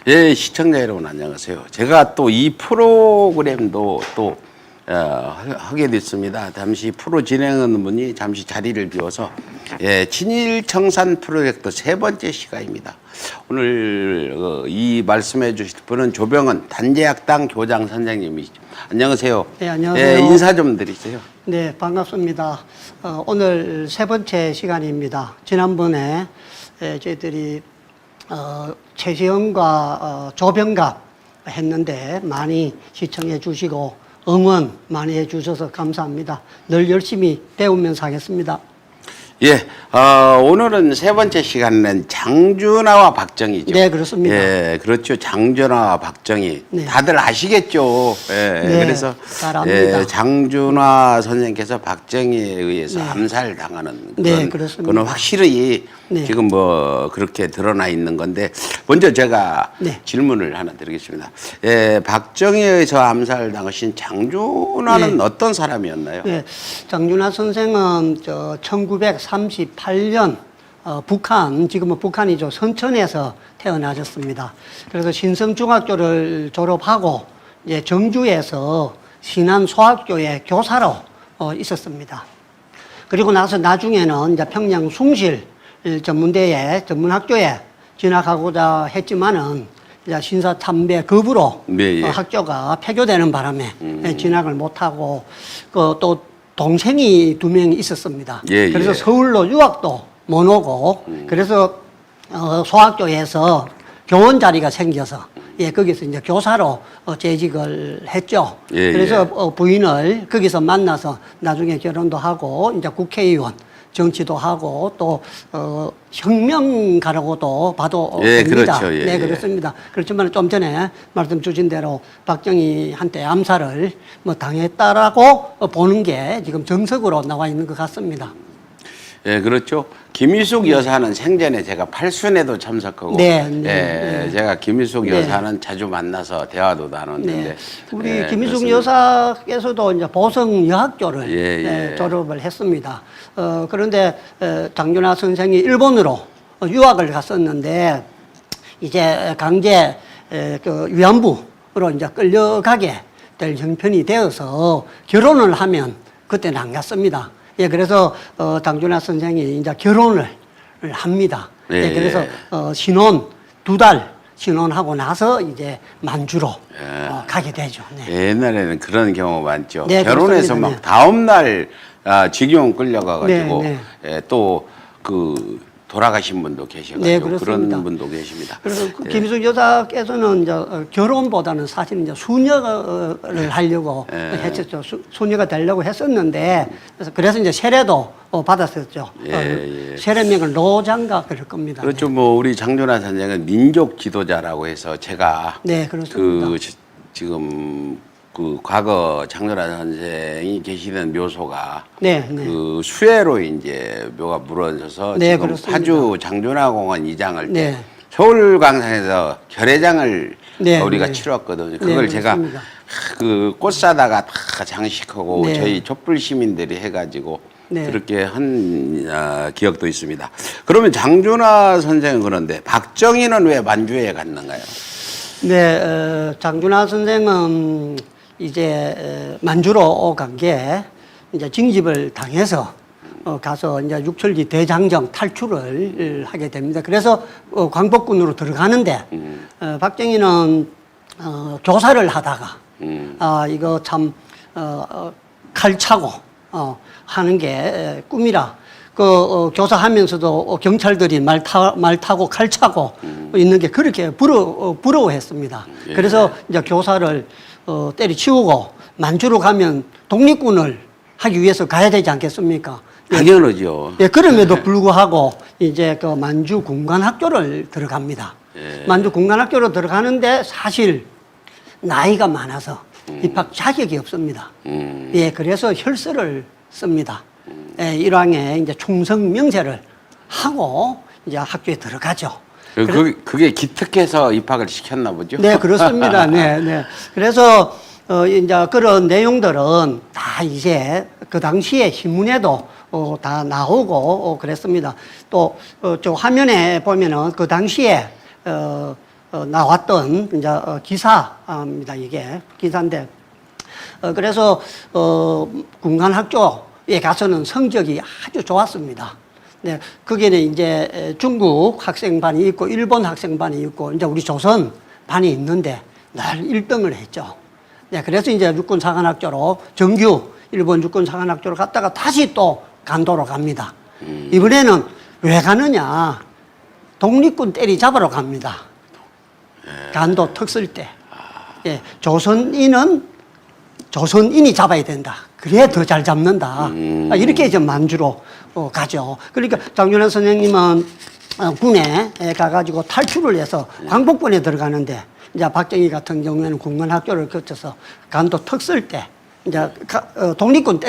예, 시청자 여러분 안녕하세요. 제가 또 이 프로그램도 또 하게 됐습니다. 잠시 프로 진행하는 분이 잠시 자리를 비워서 친일청산 프로젝트 세 번째 시간입니다. 오늘 이 말씀해 주실 분은 조병헌 단재학당 교장 선생님이시죠. 안녕하세요. 네, 안녕하세요. 인사 좀 드리세요. 네, 반갑습니다. 오늘 세 번째 시간입니다. 지난번에 저희들이 최시영과 조병갑 했는데 많이 시청해 주시고 응원 많이 해 주셔서 감사합니다. 늘 열심히 배우면서 하겠습니다. 예, 오늘은 세 번째 시간은 장준하와 박정희죠. 네, 그렇습니다. 예, 그렇죠. 장준하와 박정희. 네. 다들 아시겠죠. 예, 네, 그래서 잘 압니다. 장준하 선생님께서 박정희에 의해서 네. 암살당하는 네, 그런 그렇습니다. 그건 확실히 네. 지금 뭐 그렇게 드러나 있는 건데 먼저 제가 네. 질문을 하나 드리겠습니다. 예, 박정희에 의해서 암살당하신 장준하는 네. 어떤 사람이었나요? 네, 장준하 선생은 1938년 북한, 지금은 북한이죠. 선천에서 태어나셨습니다. 그래서 신성중학교를 졸업하고 이제 정주에서 신안소학교의 교사로 있었습니다. 그리고 나서 나중에는 이제 평양 숭실 전문학교에 진학하고자 했지만은 이제 신사참배 급으로 네, 예. 학교가 폐교되는 바람에 진학을 못하고 또 동생이 2명 있었습니다. 예, 그래서 예. 서울로 유학도 못 오고 그래서 소학교에서 교원 자리가 생겨서 거기서 이제 교사로 재직을 했죠. 예, 그래서 부인을 거기서 만나서 나중에 결혼도 하고 이제 국회의원 정치도 하고 또 혁명가라고도 봐도 됩니다. 그렇죠. 예, 네, 예. 그렇습니다. 그렇지만 좀 전에 말씀 주신 대로 박정희한테 암살을 당했다라고 보는 게 지금 정석으로 나와 있는 것 같습니다. 예, 그렇죠. 김희숙 여사는 생전에 제가 팔순에도 참석하고, 네. 제가 김희숙 네. 여사는 자주 만나서 대화도 나눴는데, 네. 우리 김희숙 그렇습니다. 여사께서도 이제 보성여학교를 예. 졸업을 했습니다. 그런데 장준하 선생이 일본으로 유학을 갔었는데 이제 강제 위안부로 이제 끌려가게 될 형편이 되어서 결혼을 하면 그때는 안 갔습니다. 그래서 장준하 선생이 이제 결혼을 합니다. 예. 그래서 신혼 2달 신혼하고 나서 이제 만주로 가게 되죠. 네. 옛날에는 그런 경우 많죠. 네, 결혼해서 그렇습니다. 막 다음날 직영 끌려가가지고, 네, 또 돌아가신 분도 계셔가지고, 네, 그렇습니다. 그런 분도 계십니다. 그래서 김희숙 여사께서는 이제 결혼보다는 사실은 이제 수녀를 하려고 했었죠. 수녀가 되려고 했었는데 그래서 이제 세례도 받았었죠. 세례명을 노장가 그럴 겁니다. 그렇죠. 뭐 우리 장준하 선생은 민족 지도자라고 해서 제가 네, 그렇습니다. 지금 과거 장준하 선생이 계시는 묘소가 네. 그 수해로 이제 묘가 무너져서 네, 지금 그렇습니다. 파주 장준하공원 이장을 때 네. 서울 광장에서 결례장을 네, 우리가 네. 치렀거든요. 그걸 네, 제가 그렇습니다. 꽃 사다가 다 장식하고 네. 저희 촛불 시민들이 해가지고 네. 그렇게 한 기억도 있습니다. 그러면 장준하 선생은 그런데 박정희는 왜 만주에 갔는가요? 네, 장준하 선생은 이제 만주로 간 게 이제 징집을 당해서 가서 이제 육철지 대장정 탈출을 하게 됩니다. 그래서 광복군으로 들어가는데 박정희는 교사를 하다가 이거 참 칼차고 하는 게 꿈이라 교사하면서도 경찰들이 말 타고 칼 차고 있는 게 그렇게 부러워했습니다. 그래서 이제 교사를 때려치우고 만주로 가면 독립군을 하기 위해서 가야 되지 않겠습니까? 당연하죠. 그럼에도 불구하고 이제 그 만주 군관학교를 들어갑니다. 만주 군관학교로 들어가는데 사실 나이가 많아서 입학 자격이 없습니다. 그래서 혈서를 씁니다. 일왕에 이제 충성 명세를 하고 이제 학교에 들어가죠. 그게 기특해서 입학을 시켰나 보죠? 네, 그렇습니다. 네. 그래서 이제 그런 내용들은 다 이제 그 당시에 신문에도 다 나오고 그랬습니다. 또 저 화면에 보면은 그 당시에 나왔던 이제 기사입니다. 이게 기사인데 그래서 군관학교에 가서는 성적이 아주 좋았습니다. 네, 거기는 이제 중국 학생반이 있고 일본 학생반이 있고 이제 우리 조선 반이 있는데 늘 1등을 했죠. 네, 그래서 이제 육군사관학교로 정규 일본 육군사관학교로 갔다가 다시 또 간도로 갑니다. 이번에는 왜 가느냐? 독립군 때리잡으러 갑니다. 간도 특설 때. 예, 조선인이 잡아야 된다. 그래야 더 잘 잡는다. 이렇게 이제 만주로 가죠. 그러니까 장윤환 선생님은 군에 가가지고 탈출을 해서 광복군에 들어가는데 이제 박정희 같은 경우에는 군관학교를 거쳐서 간도 특설 때 이제 독립군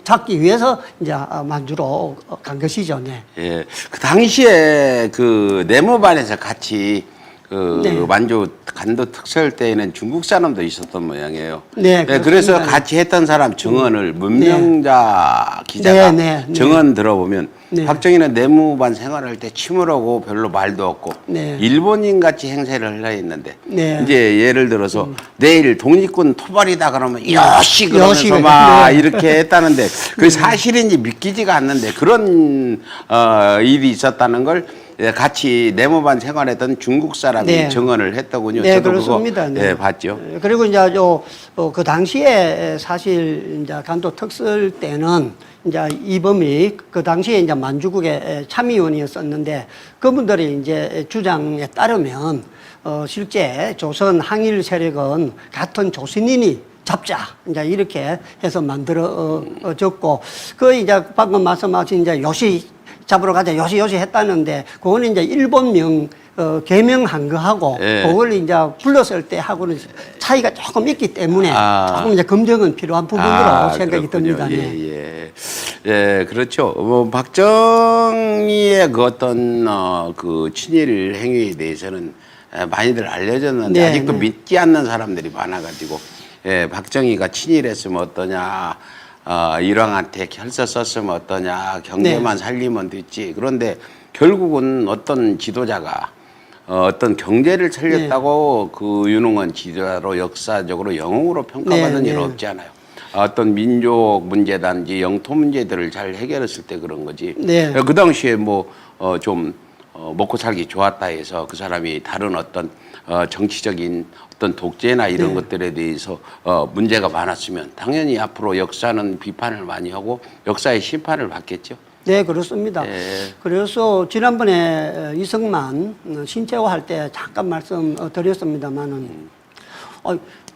잡기 위해서 이제 만주로 간 것이죠. 네. 예, 그 당시에 그 네모반에서 같이 그 네. 만주 간도 특설 때에는 중국 사람도 있었던 모양이에요. 네, 네, 그래서 그렇습니다. 같이 했던 사람 증언을 문명자 기자가 네, 네, 증언 들어보면 네. 박정희는 네모반 생활할 때 침울하고 별로 말도 없고 네. 일본인 같이 행세를 하려 했는데 네. 이제 예를 들어서 내일 독립군 토벌이다 그러면 여시 여시, 그러면서 막 네. 이렇게 했다는데 그게 사실인지 믿기지가 않는데 그런 일이 있었다는 걸 같이 네모반 생활했던 중국 사람이 네. 증언을 했더군요. 네, 저도 그렇습니다. 그거 네. 봤죠. 그리고 이제 그 당시에 사실 이제 간도 특설 때는 이제 이범이 그 당시에 이제 만주국의 참의원이었었는데 그분들이 이제 주장에 따르면 실제 조선 항일 세력은 같은 조선인이 잡자 이제 이렇게 해서 만들어졌고 그 이제 방금 말씀하신 이제 요시 잡으러 가자 요시 했다는데 그거는 이제 일본명 개명한 거하고 예. 그걸 이제 불렀을 때 하고는 차이가 조금 있기 때문에 조금 이제 검증은 필요한 부분으로 생각이 그렇군요. 듭니다. 네. 예, 그렇죠. 뭐 박정희의 그 어떤 그 친일 행위에 대해서는 많이들 알려졌는데 네, 아직도 네. 믿지 않는 사람들이 많아가지고 박정희가 친일했으면 어떠냐. 일왕한테 혈서 썼으면 어떠냐, 경제만 살리면 됐지. 그런데 결국은 어떤 지도자가 어떤 경제를 살렸다고 그 유능한 지도자로 역사적으로 영웅으로 평가받은 네, 일은 네. 없지 않아요. 어떤 민족 문제든지 영토 문제들을 잘 해결했을 때 그런 거지. 네. 그 당시에 뭐 좀 먹고 살기 좋았다 해서 그 사람이 다른 어떤 정치적인 어떤 독재나 이런 네. 것들에 대해서 문제가 많았으면 당연히 앞으로 역사는 비판을 많이 하고 역사의 심판을 받겠죠. 네, 그렇습니다. 네. 그래서 지난번에 이승만 신체화 할 때 잠깐 말씀드렸습니다만은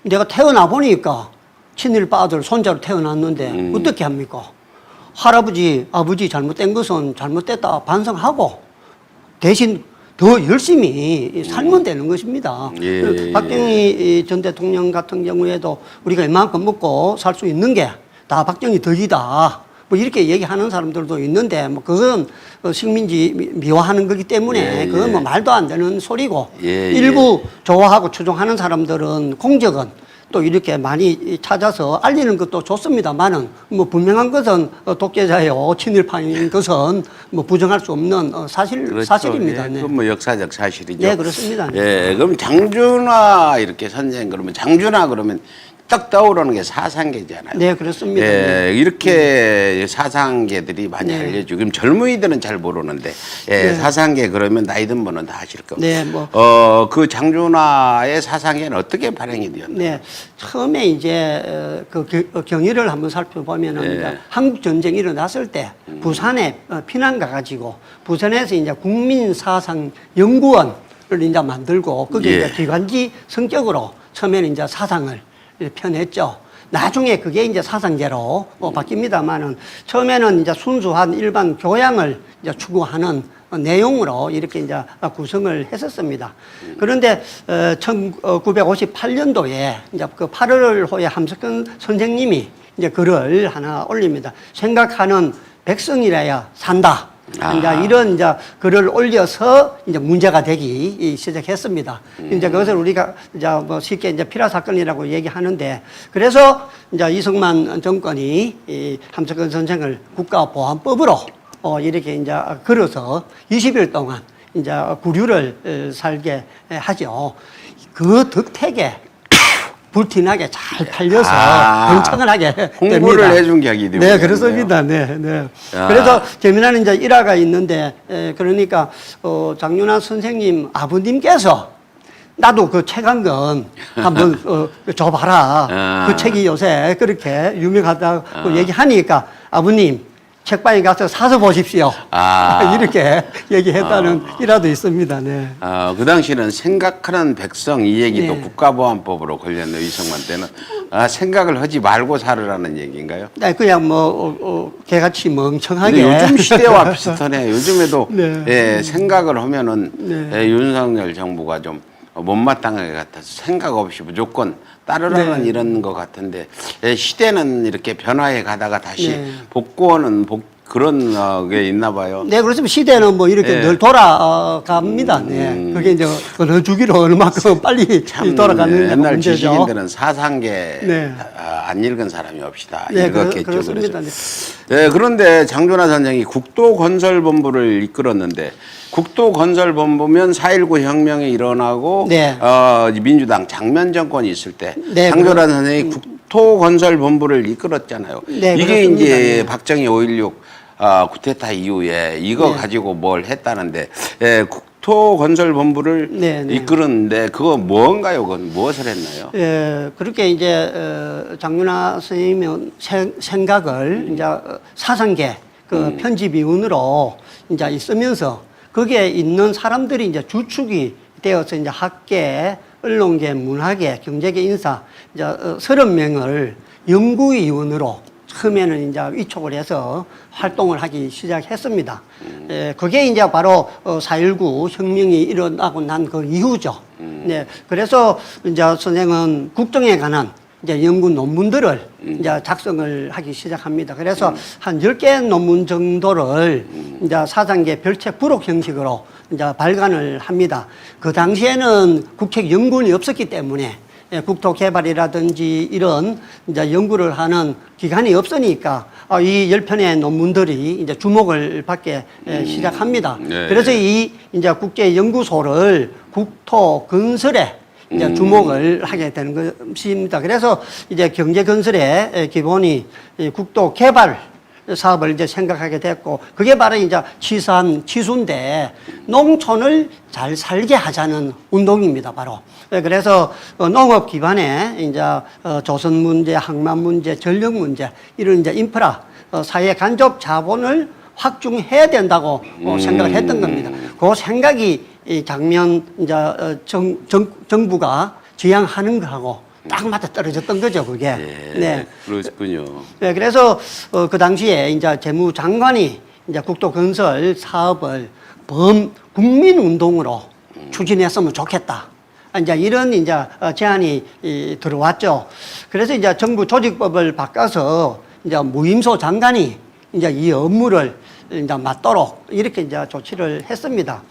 내가 태어나 보니까 친일 빠들 손자로 태어났는데 어떻게 합니까? 할아버지, 아버지 잘못된 것은 잘못됐다 반성하고 대신 더 열심히 살면 되는 것입니다. 예. 박정희 전 대통령 같은 경우에도 우리가 이만큼 먹고 살 수 있는 게 다 박정희 덕이다. 뭐 이렇게 얘기하는 사람들도 있는데 뭐 그건 식민지 미화하는 거기 때문에 그건 뭐 말도 안 되는 소리고 일부 좋아하고 추종하는 사람들은 공적은 또 이렇게 많이 찾아서 알리는 것도 좋습니다만은 뭐 분명한 것은 독재자요 친일파인 것은 뭐 부정할 수 없는 그렇죠. 사실입니다. 예, 네. 그건 뭐 역사적 사실이죠. 네, 그렇습니다. 예, 그럼 장준하 이렇게 선생 그러면 장준하 그러면 딱 떠오르는 게 사상계잖아요. 네, 그렇습니다. 예, 네. 이렇게 사상계들이 많이 네. 알려주고 그럼 젊은이들은 잘 모르는데 네. 사상계 그러면 나이 든 분은 다 아실 겁니다. 네, 뭐. 그 장준하의 사상계는 어떻게 발행이 되었나요? 네, 처음에 이제 그 경위를 한번 살펴보면은 네. 이제 한국 전쟁이 일어났을 때 부산에 피난 가가지고 부산에서 이제 국민사상연구원을 이제 만들고 그게 이제 기관지 성격으로 처음에는 이제 사상을 펴냈죠. 나중에 그게 이제 사상계로 바뀝니다만은 처음에는 이제 순수한 일반 교양을 이제 추구하는 내용으로 이렇게 이제 구성을 했었습니다. 그런데 1958년도에 이제 그 8월호에 함석헌 선생님이 이제 글을 하나 올립니다. 생각하는 백성이라야 산다. 이제 이런 이제 글을 올려서 이제 문제가 되기 시작했습니다. 이제 그것을 우리가 이제 뭐 쉽게 이제 피라 사건이라고 얘기하는데 그래서 이제 이승만 정권이 이 함석헌 선생을 국가보안법으로 이렇게 이제 걸어서 20일 동안 이제 구류를 살게 하죠. 그 덕택에 불티나게 잘 팔려서 번창을 하게 홍보를 됩니다. 해준 격이 되고. 네, 그렇습니다. 네, 네. 그래서 재미나는 이제 일화가 있는데, 그러니까 장윤아 선생님 아버님께서 나도 그 책 한 권 한번 줘봐라. 그 책이 요새 그렇게 유명하다고 얘기하니까 아버님 책방에 가서 사서 보십시오. 이렇게 얘기했다는 일화도 있습니다. 네. 그 당시는 생각하는 백성 이 얘기도 네. 국가보안법으로 걸렸네요. 이승만 때는. 생각을 하지 말고 살으라는 얘기인가요? 네, 그냥 개같이 멍청하게. 근데 요즘 시대와 비슷하네. 요즘에도 네. 예, 생각을 하면은 네. 예, 윤석열 정부가 좀 못마땅하게 같아서 생각 없이 무조건 따르라는 네. 이런 것 같은데 예, 시대는 이렇게 변화해 가다가 다시 네. 복구하는 그런 게 있나 봐요. 네, 그렇습니다. 시대는 뭐 이렇게 네. 늘 돌아갑니다. 네. 그게 이제 어느 주기로 얼마큼 빨리 돌아가는 옛날 문제죠. 지식인들은 사상계 네. 안 읽은 사람이 없시다. 네, 읽었겠죠. 그렇습니다. 그래서. 네, 그런데 장준하 선생이 국도건설본부를 이끌었는데 국도건설본부면 4.19 혁명이 일어나고 네. 민주당 장면 정권이 있을 때 네, 장준하 선생이 국토건설본부를 이끌었잖아요. 네, 이게 그렇습니다. 이제 네. 박정희 5.16 쿠데타 이후에 이거 네. 가지고 뭘 했다는데 국토건설본부를 네, 네. 이끌었는데 그거 뭔가요? 그건 무엇을 했나요? 그렇게 이제 장윤아 선생님의 생각을 이제 사상계 그 편집위원으로 이제 있으면서 거기에 있는 사람들이 이제 주축이 되어서 이제 학계, 언론계, 문화계, 경제계 인사 이제 30명을 연구위원으로 처음에는 이제 위촉을 해서 활동을 하기 시작했습니다. 그게 이제 바로 4.19 혁명이 일어나고 난 그 이후죠. 네. 그래서 이제 선생은 국정에 관한 이제 연구 논문들을 이제 작성을 하기 시작합니다. 그래서 한 10개 논문 정도를 이제 사상계 별책 부록 형식으로 이제 발간을 합니다. 그 당시에는 국책 연구원이 없었기 때문에 국토 개발이라든지 이런 이제 연구를 하는 기관이 없으니까 이 10편의 논문들이 이제 주목을 받게 시작합니다. 네. 그래서 이 이제 국제 연구소를 국토 건설에 이제 주목을 하게 되는 것입니다. 그래서 이제 경제 건설의 기본이 국토 개발 사업을 이제 생각하게 됐고, 그게 바로 이제 치수인데, 농촌을 잘 살게 하자는 운동입니다, 바로. 그래서 농업 기반에 이제 조선 문제, 항만 문제, 전력 문제, 이런 이제 인프라, 사회 간접 자본을 확충해야 된다고 생각을 했던 겁니다. 그 생각이 이 장면 이제 정부가 지향하는 거하고 딱 맞아 떨어졌던 거죠, 그게. 네, 그렇군요. 네, 그래서 그 당시에 이제 재무장관이 이제 국토건설 사업을 범국민 운동으로 추진했으면 좋겠다. 이제 이런 이제 제안이 들어왔죠. 그래서 이제 정부 조직법을 바꿔서 이제 무임소 장관이 이제 이 업무를 이제 맡도록 이렇게 이제 조치를 했습니다.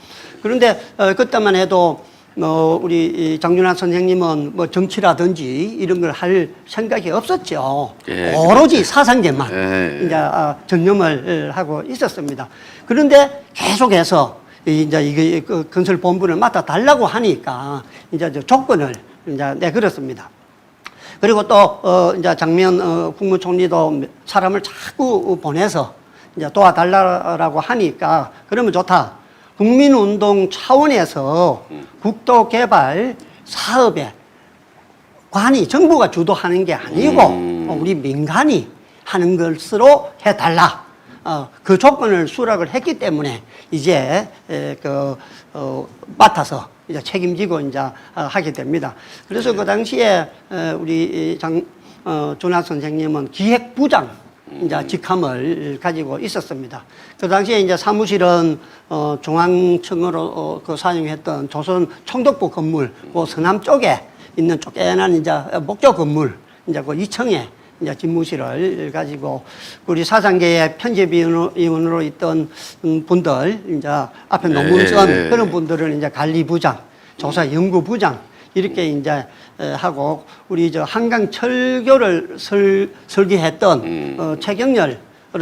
그런데 그때만 해도 우리 장윤아 선생님은 뭐 정치라든지 이런 걸 할 생각이 없었죠. 예, 오로지 사상계만 예. 이제 전념을 하고 있었습니다. 그런데 계속해서 이제 이게 그 건설 본부를 맡아 달라고 하니까 이제 저 조건을 이제 내걸었습니다. 그리고 또 이제 장면 국무총리도 사람을 자꾸 보내서 이제 도와달라고 하니까 그러면 좋다. 국민운동 차원에서 국토개발 사업에 정부가 주도하는 게 아니고 우리 민간이 하는 것으로 해달라. 그 조건을 수락을 했기 때문에 이제 맡아서 이제 책임지고 이제 하게 됩니다. 그래서 그 당시에 우리 준하 선생님은 기획부장 이제 직함을 가지고 있었습니다. 그 당시에 이제 사무실은 중앙청으로 사용했던 조선 총독부 건물, 그 서남 쪽에 있는 쪼개난 이제 목조 건물, 이제 그 2층에 이제 집무실을 가지고 우리 사상계의 편집위원으로 있던 분들, 이제 앞에 논문 쓴 그런 분들은 이제 관리부장, 조사연구부장, 이렇게 이제 하고 우리 저 한강 철교를 설계했던 최경렬을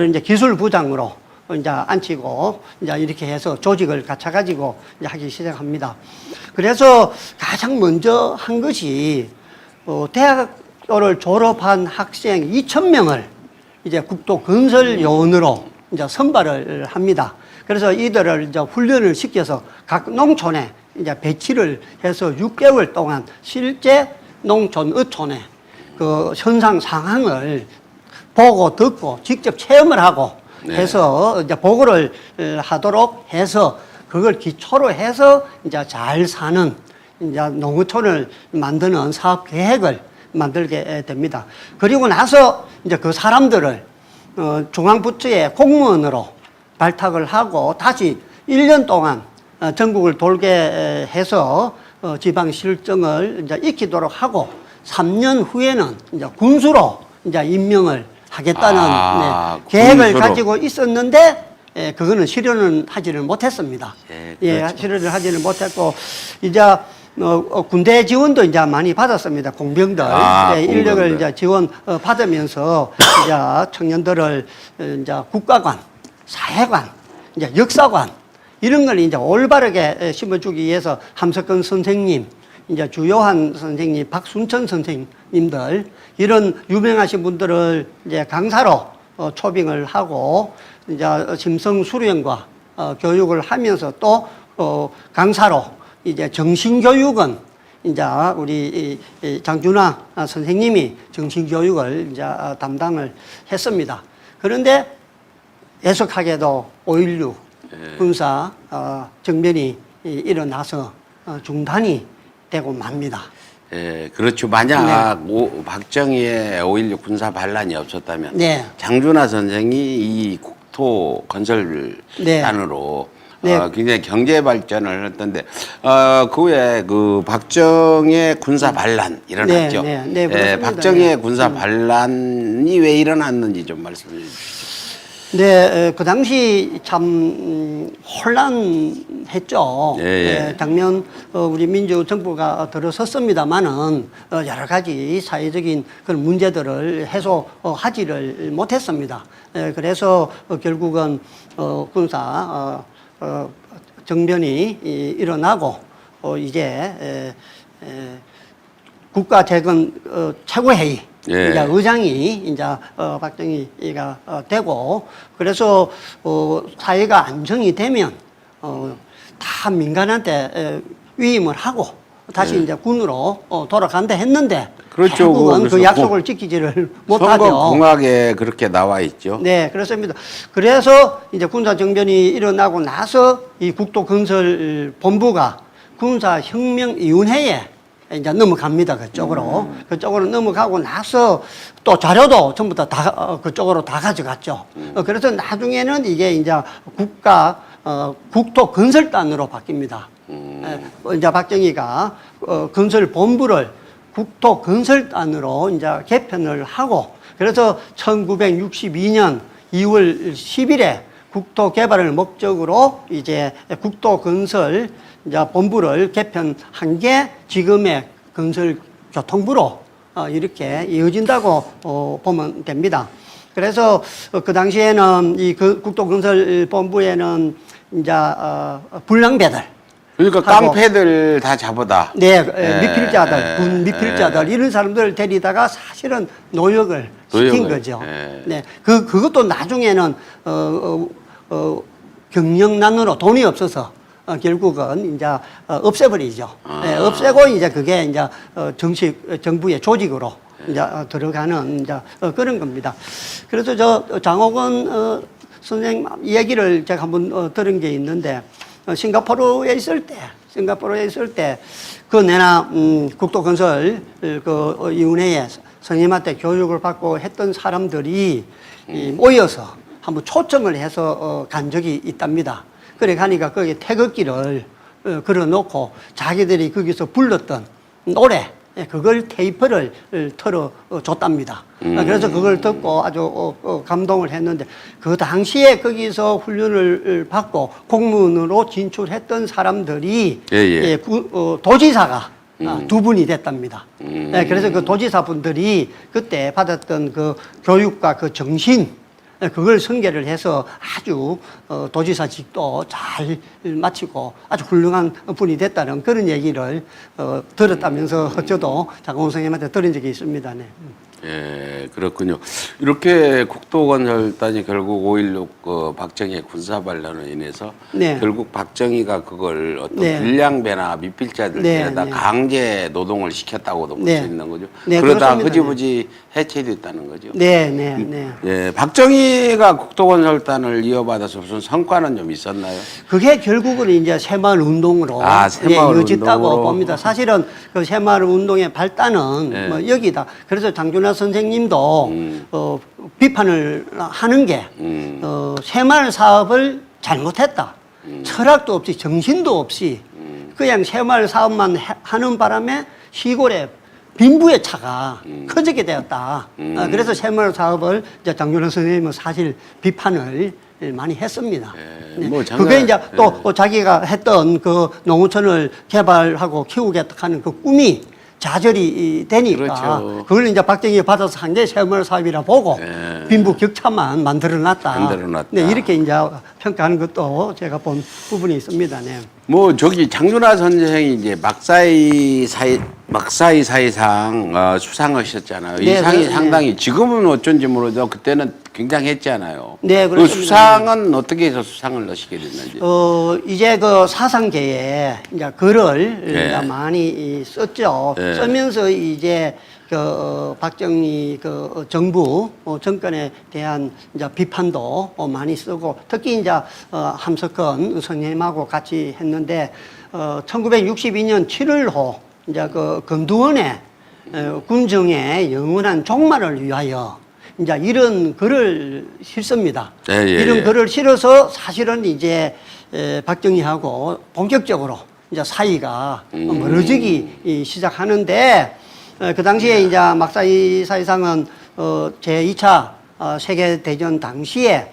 이제 기술부장으로 이제 앉히고 이제 이렇게 해서 조직을 갖춰가지고 이제 하기 시작합니다. 그래서 가장 먼저 한 것이 대학교를 졸업한 학생 2,000명을 이제 국토 건설 요원으로 이제 선발을 합니다. 그래서 이들을 이제 훈련을 시켜서 각 농촌에 이제 배치를 해서 6개월 동안 실제 농촌 어촌에 그 현상 상황을 보고 듣고 직접 체험을 하고 해서 이제 보고를 하도록 해서 그걸 기초로 해서 이제 잘 사는 이제 농어촌을 만드는 사업 계획을 만들게 됩니다. 그리고 나서 이제 그 사람들을 중앙부처의 공무원으로 발탁을 하고 다시 1년 동안 전국을 돌게 해서 지방 실정을 이제 익히도록 하고 3년 후에는 이제 군수로 이제 임명을 하겠다는 계획을 군수로. 가지고 있었는데 그거는 실현은 하지는 못했습니다. 그렇죠. 실현을 하지는 못했고 이제 군대 지원도 이제 많이 받았습니다. 공병들 인력을 공병들. 이제 지원 받으면서 이제 청년들을 이제 국가관, 사회관, 이제 역사관 이런 걸 이제 올바르게 심어주기 위해서 함석근 선생님, 이제 주요한 선생님, 박순천 선생님들 이런 유명하신 분들을 이제 강사로 초빙을 하고 이제 심성 수련과 교육을 하면서 또 강사로 이제 정신교육은 이제 우리 이 장준하 선생님이 정신교육을 이제 담당을 했습니다. 그런데 애석하게도 5.16 군사 정변이 일어나서 중단이 되고 맙니다. 예, 그렇죠. 만약 박정희의 5.16 군사 반란이 없었다면 장준하 선생이 이 국토 건설단으로 굉장히 경제 발전을 했던데 그 후에 그 박정희의 군사 반란 일어났죠. 그렇습니다. 박정희의 군사 반란이 왜 일어났는지 좀 말씀해 주시죠. 네, 그 당시 참 혼란했죠. 당면 우리 민주정부가 들어섰습니다만은 여러 가지 사회적인 그런 문제들을 해소하지를 못했습니다. 그래서 결국은 군사 정변이 일어나고 이제 국가재건 최고회의 이제 의장이 이제 박정희가 되고 그래서 사회가 안정이 되면 다 민간한테 위임을 하고 다시 이제 군으로 돌아간다 했는데 그렇죠. 결국은 그 약속을 지키지를 못하죠. 선거공약에 그렇게 나와 있죠. 네, 그렇습니다. 그래서 이제 군사 정변이 일어나고 나서 이 국토건설본부가 군사혁명위원회에 이제 넘어갑니다. 그쪽으로. 그쪽으로 넘어가고 나서 또 자료도 전부 다 그쪽으로 다 가져갔죠. 그래서 나중에는 이게 이제 국토건설단으로 바뀝니다. 이제 박정희가 건설본부를 국토건설단으로 이제 개편을 하고 그래서 1962년 2월 10일에 국토개발을 목적으로 이제 국토건설 이제 본부를 개편한 게 지금의 건설교통부로 이렇게 이어진다고 보면 됩니다. 그래서 그 당시에는 이 국토건설본부에는 이제 불량배들 그러니까 깡패들 다 잡아다. 미필자들, 군 미필자들 이런 사람들을 데리다가 사실은 노역을 시킨 거죠. 그것도 나중에는 경영난으로 돈이 없어서 결국은 이제 없애버리죠. 없애고 이제 그게 이제 정부의 조직으로 이제 들어가는 이제 그런 겁니다. 그래서 저 장옥원 선생님 얘기를 제가 한번 들은 게 있는데 싱가포르에 있을 때 그 내나 국토건설 그 위원회에 선생님한테 교육을 받고 했던 사람들이 모여서 한번 초청을 해서 간 적이 있답니다. 그래 가니까 거기 태극기를 걸어놓고 자기들이 거기서 불렀던 노래 그걸 테이프를 틀어줬답니다. 그래서 그걸 듣고 아주 감동을 했는데 그 당시에 거기서 훈련을 받고 공무원으로 진출했던 사람들이 도지사가 두 분이 됐답니다. 그래서 그 도지사 분들이 그때 받았던 그 교육과 그 정신 그걸 승계를 해서 아주 도지사직도 잘 마치고 아주 훌륭한 분이 됐다는 그런 얘기를 들었다면서 저도 장원 선생님한테 들은 적이 있습니다. 네. 예, 그렇군요. 이렇게 국토건설단이 결국 5.16 박정희의 군사반란으로 인해서 네. 결국 박정희가 그걸 어떤 네. 불량배나 미필자들 네, 데려다 네. 강제 노동을 시켰다고도 볼 네. 수 있는 거죠. 네, 그러다 그렇습니다. 흐지부지 해체됐다는 거죠. 네, 네, 네. 예, 박정희가 국토건설단을 이어받아서 무슨 성과는 좀 있었나요? 그게 결국은 이제 새마을 운동으로 새마을 이어졌다고 운동으로. 봅니다. 사실은 그 새마을 운동의 발단은 네. 뭐 여기다. 그래서 장준하 선생님도 비판을 하는 게 새마을 사업을 잘못했다. 철학도 없이 정신도 없이 그냥 새마을 사업만 하는 바람에 시골에 빈부의 차가 커지게 되었다. 그래서 새마을 사업을 이제 장준하 선생님은 사실 비판을 많이 했습니다. 네, 뭐 그게 이제 또 자기가 했던 그 농어촌을 개발하고 키우겠다 하는 그 꿈이 좌절이 되니까 그렇죠. 그걸 이제 박정희가 받아서 한 게 새마을 사업이라 보고 빈부 격차만 만들어놨다. 네, 이렇게 이제 평가하는 것도 제가 본 부분이 있습니다. 네. 뭐 저기 장준하 선생이 이제 막사이 사이상 수상하셨잖아요. 이 네, 상이 네. 상당히 지금은 어쩐지 모르죠. 그때는 굉장했잖아요. 네, 그 그렇습니다. 수상은 어떻게 해서 수상을 넣으시게 됐는지. 이제 그 사상계에 이제 글을 네. 이제 많이 썼죠. 네. 쓰면서 이제 그 박정희 그 정부 정권에 대한 이제 비판도 많이 쓰고 특히 이제 함석헌 선생님하고 같이 했는데 1962년 7월호 이제 그 금두원의 군정의 영원한 종말을 위하여 이제 이런 글을 실습니다. 예, 예, 이런 예. 글을 실어서 사실은 이제 박정희하고 본격적으로 이제 사이가 멀어지기 시작하는데 그 당시에 이제 막사이 사이상은 제2차 세계대전 당시에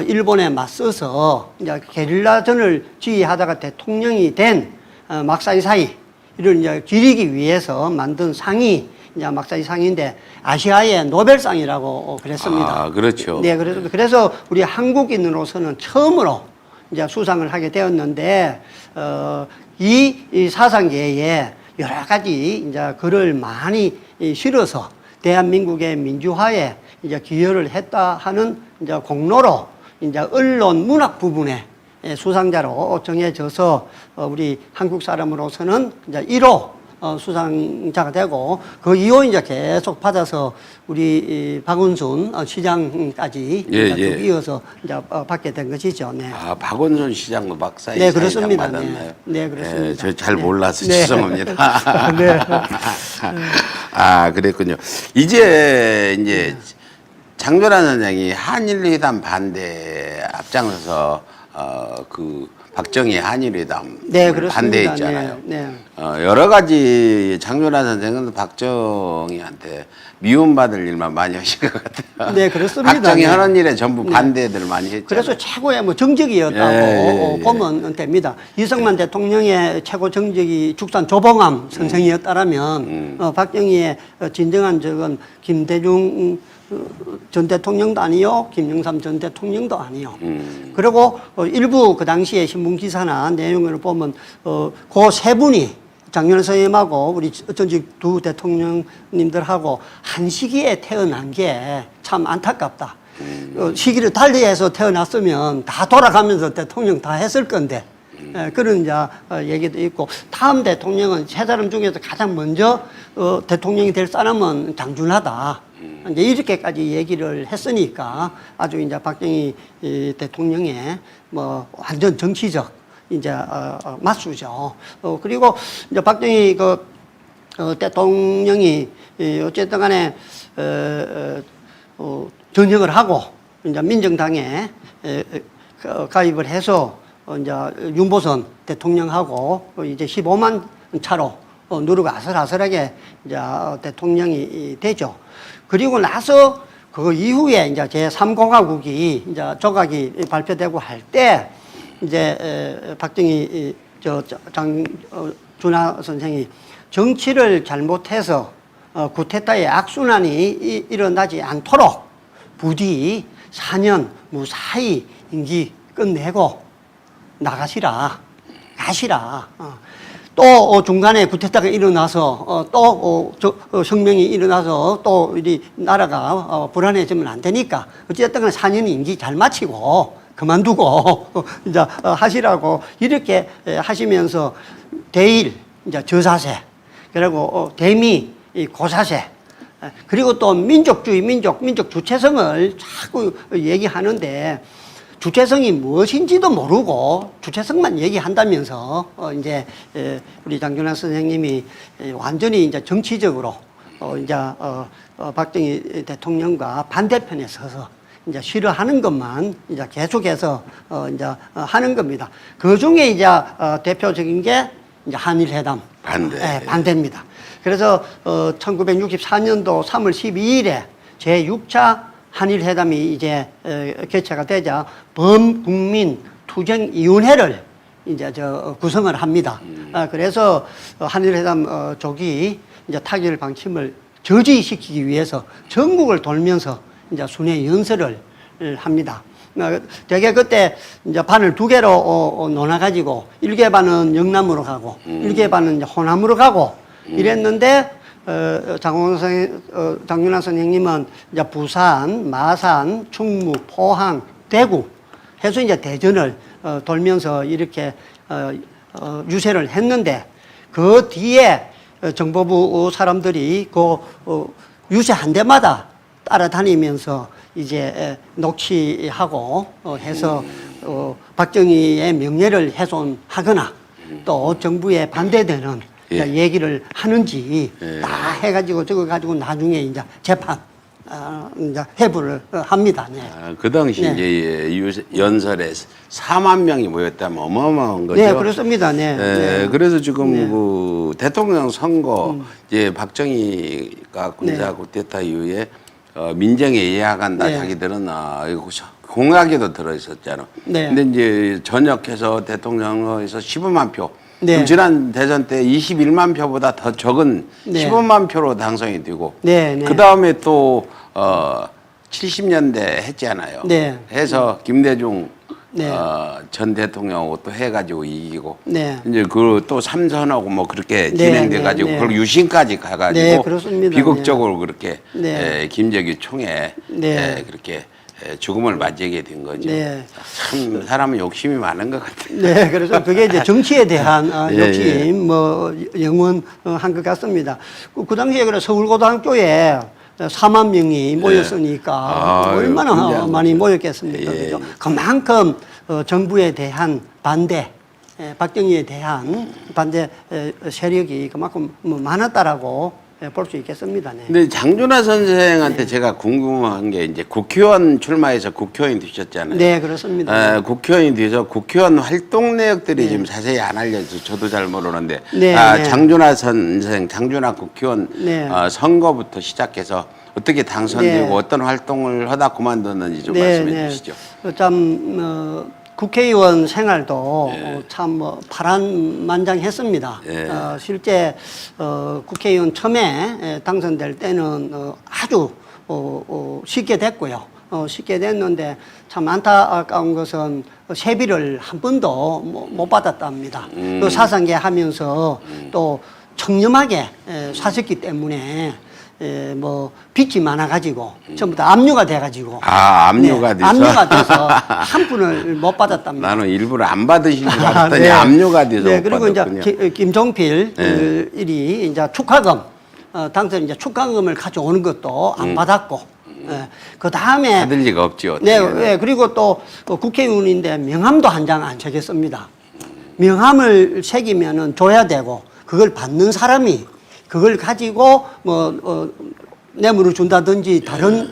일본에 맞서서 이제 게릴라전을 지휘하다가 대통령이 된 막사이 사이를 이제 기리기 위해서 만든 상이 이제 막사이 상인데 아시아의 노벨상이라고 그랬습니다. 아, 그렇죠. 네, 그래서 우리 한국인으로서는 처음으로 이제 수상을 하게 되었는데 이 사상계에 여러 가지 이제 글을 많이 실어서 대한민국의 민주화에 이제 기여를 했다 하는 이제 공로로 이제 언론 문학 부분에 수상자로 정해져서 우리 한국 사람으로서는 이제 1호 수상자가 되고 그 이후 이제 계속 받아서 우리 박원순 시장까지 예, 쭉 예. 이어서 이제 받게 된 것이죠. 네. 아, 박원순 시장도 막사이 네, 사이상 그렇습니다. 받았나요? 네, 그렇습니다. 저 잘 네. 몰라서 네. 죄송합니다. 네. 아, 그랬군요. 이제 장준하 선생이 한일회담 반대 앞장서서 그 박정희 한일회담 네, 그렇습니다. 반대했잖아요. 네, 네. 여러 가지 장준하 선생은 박정희한테 미움받을 일만 많이 하신 것 같아요. 네, 그렇습니다. 박정희 네. 하는 일에 전부 네. 반대들 많이 했잖아요. 그래서 최고의 뭐 정적이었다고 예. 보면 됩니다. 이승만 대통령의 최고 정적이 죽산 조봉암 선생이었다라면 박정희의 진정한 적은 김대중 전 대통령도 아니요, 김영삼 전 대통령도 아니요. 그리고 일부 그 당시에 신문 기사나 내용을 보면 그 세 분이 장준하 선생님하고 우리 전직 두 대통령님들하고 한 시기에 태어난 게 참 안타깝다. 시기를 달리해서 태어났으면 다 돌아가면서 대통령 다 했을 건데 그런 이제 얘기도 있고 다음 대통령은 세 사람 중에서 가장 먼저 대통령이 될 사람은 장준하다. 이제 이렇게까지 얘기를 했으니까 아주 이제 박정희 대통령의 뭐 완전 정치적 이제 맞수죠. 그리고 이제 박정희 그 대통령이 어쨌든 간에 전역을 하고 이제 민정당에 가입을 해서 이제 윤보선 대통령하고 이제 15만 차로 누르고 아슬아슬하게 이제 대통령이 되죠. 그리고 나서 그 이후에 이제 제3공화국이 이제 조각이 발표되고 할 때 이제 박정희 장준하 선생이 정치를 잘못해서 쿠데타의 악순환이 일어나지 않도록 부디 4년 무사히 임기 끝내고 나가시라. 가시라. 또 중간에 쿠데타가 일어나서 또 혁명이 일어나서 또 이 나라가 불안해지면 안 되니까 어쨌든 4년 임기 잘 마치고 그만두고 이제 하시라고 이렇게 하시면서 대일 이제 저사세 그리고 대미 고사세 그리고 또 민족주의 민족 주체성을 자꾸 얘기하는데 주체성이 무엇인지도 모르고 주체성만 얘기한다면서 이제 우리 장준하 선생님이 완전히 이제 정치적으로 이제 박정희 대통령과 반대편에 서서 이제 싫어하는 것만 이제 계속해서 이제 하는 겁니다. 그 중에 이제 대표적인 게 이제 한일회담 반대입니다. 그래서 1964년도 3월 12일에 제6차 한일회담이 이제 개최가 되자 범국민 투쟁위원회를 이제 구성을 합니다. 그래서 한일회담 조기 이제 타결 방침을 저지시키기 위해서 전국을 돌면서 이제 순회 연설을 합니다. 되게 그때 이제 반을 두 개로 나눠가지고 일개 반은 영남으로 가고 일개 반은 이제 호남으로 가고 이랬는데 장준하 선생님은 이제 부산, 마산, 충무, 포항, 대구 해서 이제 대전을 돌면서 이렇게 유세를 했는데 그 뒤에 정보부 사람들이 그 유세한 데마다 따라다니면서 이제 녹취하고 해서 박정희의 명예를 훼손하거나 또 정부에 반대되는 얘기를 하는지 다 해가지고 저거 가지고 나중에 이제 재판 이제 회부를 합니다. 네. 그 당시 이제 연설에 4만 명이 모였다면 어마어마한 거죠. 네, 그렇습니다. 네. 그래서 지금 그 대통령 선거 이제 박정희가 군사 쿠데타 이후에 민정에 예약한다 자기들은 이거 공약에도 들어 있었잖아. 근데 이제 전역해서 대통령에서 15만 표. 그럼 지난 대선 때 21만 표보다 더 적은 15만 표로 당선이 되고 그 다음에 또 70년대 했잖아요. 해서 김대중 전 대통령하고 또 해가지고 이기고 이제 그 또 삼선하고 뭐 그렇게 진행돼가지고 그리고 유신까지 가가지고 비극적으로 그렇게 김정일 총에 그렇게 죽음을 맞이하게 된 거죠. 참 사람은 욕심이 많은 것 같아요. 네, 그래서 그게 이제 정치에 대한 욕심 뭐 영원한 것 같습니다. 그 당시에 그래 서울고등학교에 4만 명이 모였으니까 얼마나 많이 모였겠습니까? 그죠? 그만큼 정부에 대한 반대, 박정희에 대한 반대 세력이 그만큼 많았다라고 볼 수 있겠습니다. 네. 근데 장준하 선생한테 제가 궁금한 게 이제 국회의원 출마해서 국회의원이 되셨잖아요. 네, 그렇습니다. 국회의원이 돼서 국회의원 활동 내역들이 지금 자세히 안 알려져 저도 잘 모르는데 장준하 선생, 장준하 국회의원 선거부터 시작해서 어떻게 당선되고 어떤 활동을 하다 그만뒀는지 좀 말씀해 주시죠. 참 국회의원 생활도 참 파란만장했습니다. 실제 국회의원 처음에 당선될 때는 아주 쉽게 됐고요. 쉽게 됐는데 참 안타까운 것은 세비를 한 번도 못 받았답니다. 그 사상계 하면서 또 청렴하게 사셨기 때문에 뭐 빚이 많아가지고 전부 다 압류가 돼가지고 압류가 돼서 압류가 돼서 한 푼을 못 받았답니다. 나는 일부러 안 받으신 줄 알았더니 압류가 돼서 못 그리고 받았군요. 이제 김종필 일이 이제 축하금 당선 이제 축하금을 가져오는 것도 안 받았고 그 다음에 받을 리가 없죠. 그리고 또 국회의원인데 명함도 한 장 안 새겼습니다. 명함을 새기면은 줘야 되고 그걸 받는 사람이 그걸 가지고 뇌물을 준다든지 다른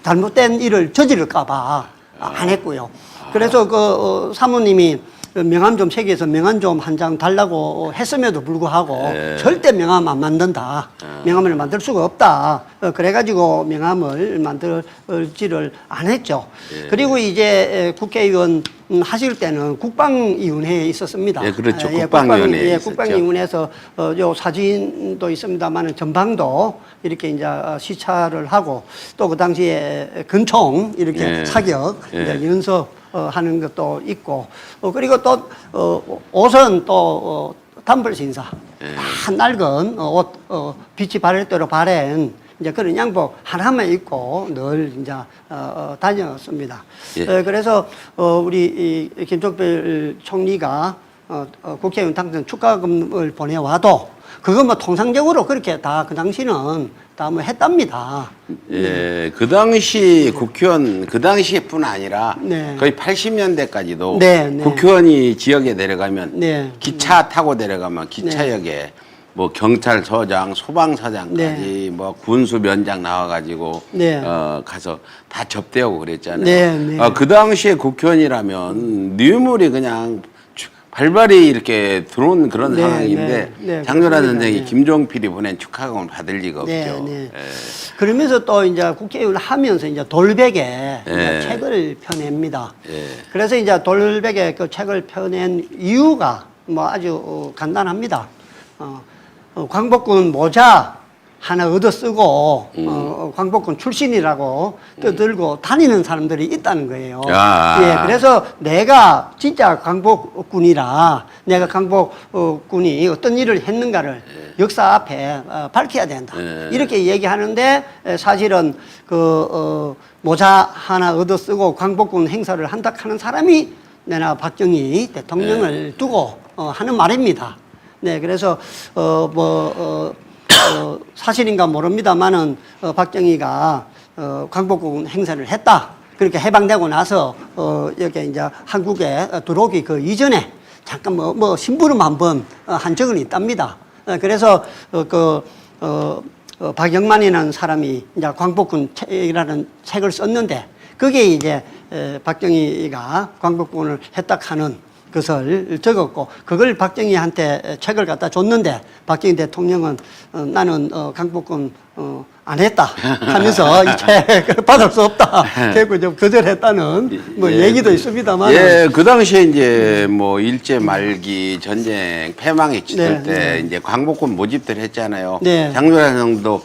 잘못된 일을 저지를까봐 안 했고요. 그래서 그 사모님이 명함 좀 새겨서 명함 좀 한 장 달라고 했음에도 불구하고 절대 명함 안 만든다. 명함을 만들 수가 없다. 그래가지고 명함을 만들지를 안 했죠. 그리고 이제 국회의원 하실 때는 국방위원회에 있었습니다. 예, 그렇죠. 국방위원회에 있었죠. 국방위원회에서 요 사진도 있습니다만은 전방도 이렇게 이제 시찰을 하고 또 그 당시에 근총 이렇게 예. 사격 예. 이제 연습 하는 것도 있고 그리고 또 옷은 또 단벌 신사 다 낡은 옷 빛이 바를 대로 바랜 이제 그런 양복 하나만 입고 늘 이제 다녔습니다. 예. 그래서 우리 이 김종필 총리가 국회의원 당선 축하금을 보내와도 그거 뭐 통상적으로 그렇게 다 그 당시는 다 뭐 했답니다. 예, 그 당시 국회의원, 그 당시뿐 아니라 네. 거의 80년대까지도 네, 네. 국회의원이 지역에 내려가면 네. 기차 타고 내려가면 기차역에 뭐 경찰서장, 소방서장까지 네. 뭐 군수면장 나와가지고 네. 가서 다 접대하고 그랬잖아요. 네, 네. 그 당시에 국회의원이라면 뇌물이 그냥 발발이 이렇게 들어온 그런 네, 상황인데 네, 네, 장전하 그렇습니다. 선생이 네. 김종필이 보낸 축하금을 받을 리가 네, 없죠. 네. 예. 그러면서 또 이제 국회의원을 하면서 이제 돌백에 이제 예. 책을 펴냅니다. 예. 그래서 이제 돌백에 그 책을 펴낸 이유가 뭐 아주 간단합니다. 광복군 모자 하나 얻어 쓰고 광복군 출신이라고 떠들고 다니는 사람들이 있다는 거예요. 야. 예, 그래서 내가 진짜 광복군이라 내가 광복군이 어떤 일을 했는가를 역사 앞에 밝혀야 된다. 예. 이렇게 얘기하는데 사실은 모자 하나 얻어 쓰고 광복군 행사를 한다 하는 사람이 내나 박정희 대통령을 두고 하는 말입니다. 네, 그래서 사실인가 모릅니다만은 박정희가 광복군 행사를 했다. 그렇게 해방되고 나서 여기 이제 한국에 들어오기 그 이전에 잠깐 뭐 심부름 한번 한 적은 있답니다. 그래서 박영만이라는 사람이 이제 광복군 책이라는 책을 썼는데 그게 이제 박정희가 광복군을 했다 하는 것을 적었고 그걸 박정희한테 책을 갖다 줬는데 박정희 대통령은 나는 광복군 안 했다 하면서 이 책을 받을 수 없다. 결국 좀 거절했다는 뭐 얘기도 있습니다만. 예, 그 당시에 이제 뭐 일제 말기 전쟁 패망이 짙을 네, 때 네. 이제 광복군 모집들 했잖아요. 네. 장조장도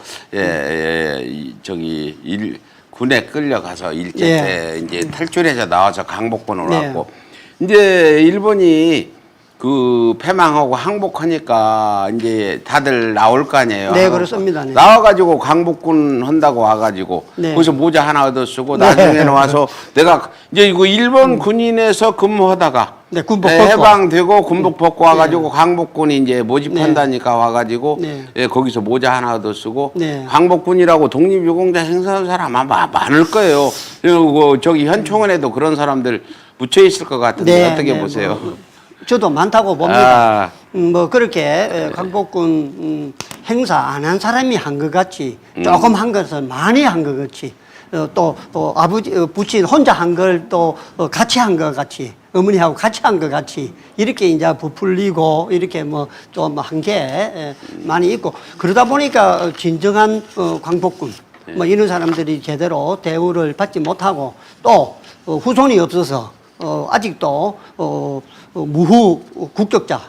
군에 끌려가서 일제 네. 때 이제 탈출해서 나와서 광복군으로 네. 왔고 이제 일본이 그 패망하고 항복하니까 이제 다들 나올 거 아니에요. 네, 그렇습니다. 네. 나와가지고 광복군 한다고 와가지고 네. 거기서 모자 하나 얻어 쓰고 나중에는 와서 내가 이제 이거 일본 군인에서 근무하다가 네, 군복 벗고. 해방되고 군복 벗고 와가지고 광복군이 이제 모집한다니까 와가지고 네. 예, 거기서 모자 하나 얻어 쓰고 네. 광복군이라고 독립유공자 행사하는 사람 아마 많을 거예요. 그리고 저기 현충원에도 그런 사람들 묻혀 있을 것 같은데 어떻게 보세요? 저도 많다고 봅니다. 아. 뭐 그렇게 광복군 행사 안 한 사람이 한 것 같이 조금 한 것은 많이 한 것 같이 또 아버지 부친 혼자 한 걸 또 같이 한 것 같이 어머니하고 같이 한 것 같이 이렇게 이제 부풀리고 이렇게 뭐 좀 한 게 많이 있고 그러다 보니까 진정한 광복군 뭐 이런 사람들이 제대로 대우를 받지 못하고 또 후손이 없어서 아직도 무후 국적자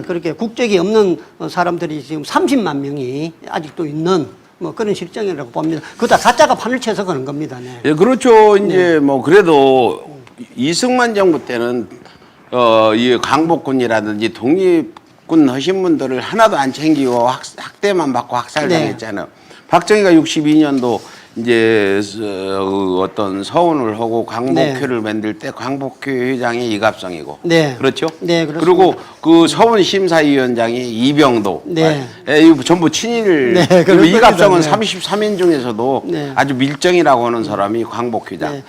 그렇게 국적이 없는 사람들이 지금 30만 명이 아직도 있는 뭐 그런 실정이라고 봅니다. 그다 가짜가 판을 쳐서 그런 겁니다. 네. 예, 그렇죠. 이제 뭐 그래도 이승만 정부 때는 이 광복군이라든지 독립군 하신 분들을 하나도 안 챙기고 학대만 받고 학살당했잖아요. 박정희가 62년도 이제 어떤 서운을 하고 광복회를 만들 때 광복회 회장이 이갑성이고 네. 그렇죠? 네, 그렇습니다. 그리고 그 서운 심사위원장이 이병도 네. 이거 전부 친일. 네, 그리고 그런 이갑성은 겁니다. 네. 33인 중에서도 네. 아주 밀정이라고 하는 사람이 광복회장. 네.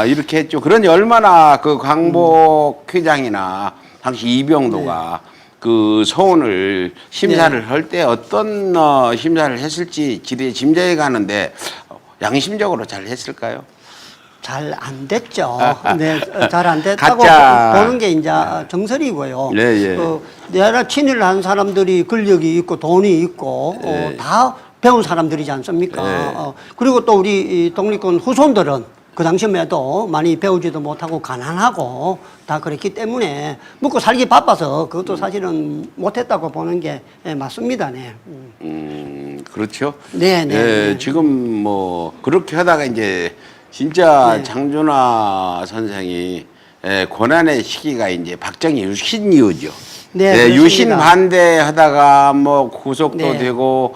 이렇게 했죠. 그러니 얼마나 그 광복회장이나 당시 이병도가 그 서운을 심사를 할 때 어떤 심사를 했을지 짐작해 가는데 양심적으로 잘 했을까요? 잘 안 됐죠. 네, 잘 안 됐다고 가짜. 보는 게 이제 정설이고요. 네, 예. 내가 친일을 한 사람들이 권력이 있고 돈이 있고 다 배운 사람들이지 않습니까? 네. 그리고 또 우리 이 독립군 후손들은 그 당시에도 많이 배우지도 못하고 가난하고 다 그랬기 때문에 먹고 살기 바빠서 그것도 사실은 못했다고 보는 게 맞습니다. 네. 그렇죠. 네, 네, 예, 네. 지금 뭐 그렇게 하다가 이제 진짜 네. 장준하 선생이 고난의 시기가 이제 박정희 유신 이후죠. 네, 예, 그렇습니다. 유신 반대하다가 뭐 구속도 네. 되고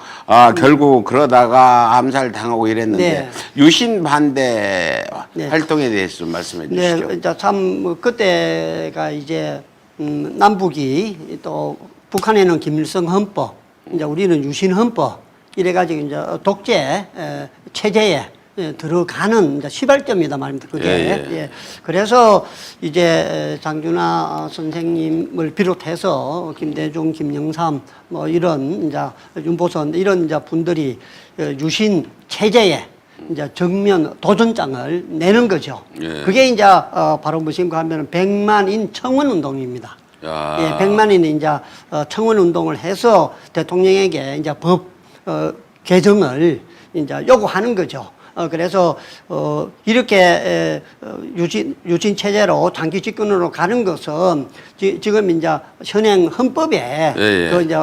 결국 그러다가 암살 당하고 이랬는데 네. 유신 반대 네. 활동에 대해서 좀 말씀해 주시죠. 네, 이제 참뭐 그때가 이제 남북이 또 북한에는 김일성 헌법, 이제 우리는 유신 헌법 이래가지고 이제 독재 체제에 들어가는 이제 시발점이다 말입니다. 그게. 예. 그래서 이제 장준하 선생님을 비롯해서 김대중, 김영삼 뭐 이런 이제 윤보선 이런 이제 분들이 유신 체제에 이제 정면 도전장을 내는 거죠. 예. 그게 이제 바로 무엇인가 하면은 100만인 청원 운동입니다. 야. 예, 100만인이 이제 청원 운동을 해서 대통령에게 이제 법 개정을 이제 요구하는 거죠. 그래서 이렇게 유신 체제로 장기 집권으로 가는 것은 지금 이제 현행 헌법에 예. 그 이제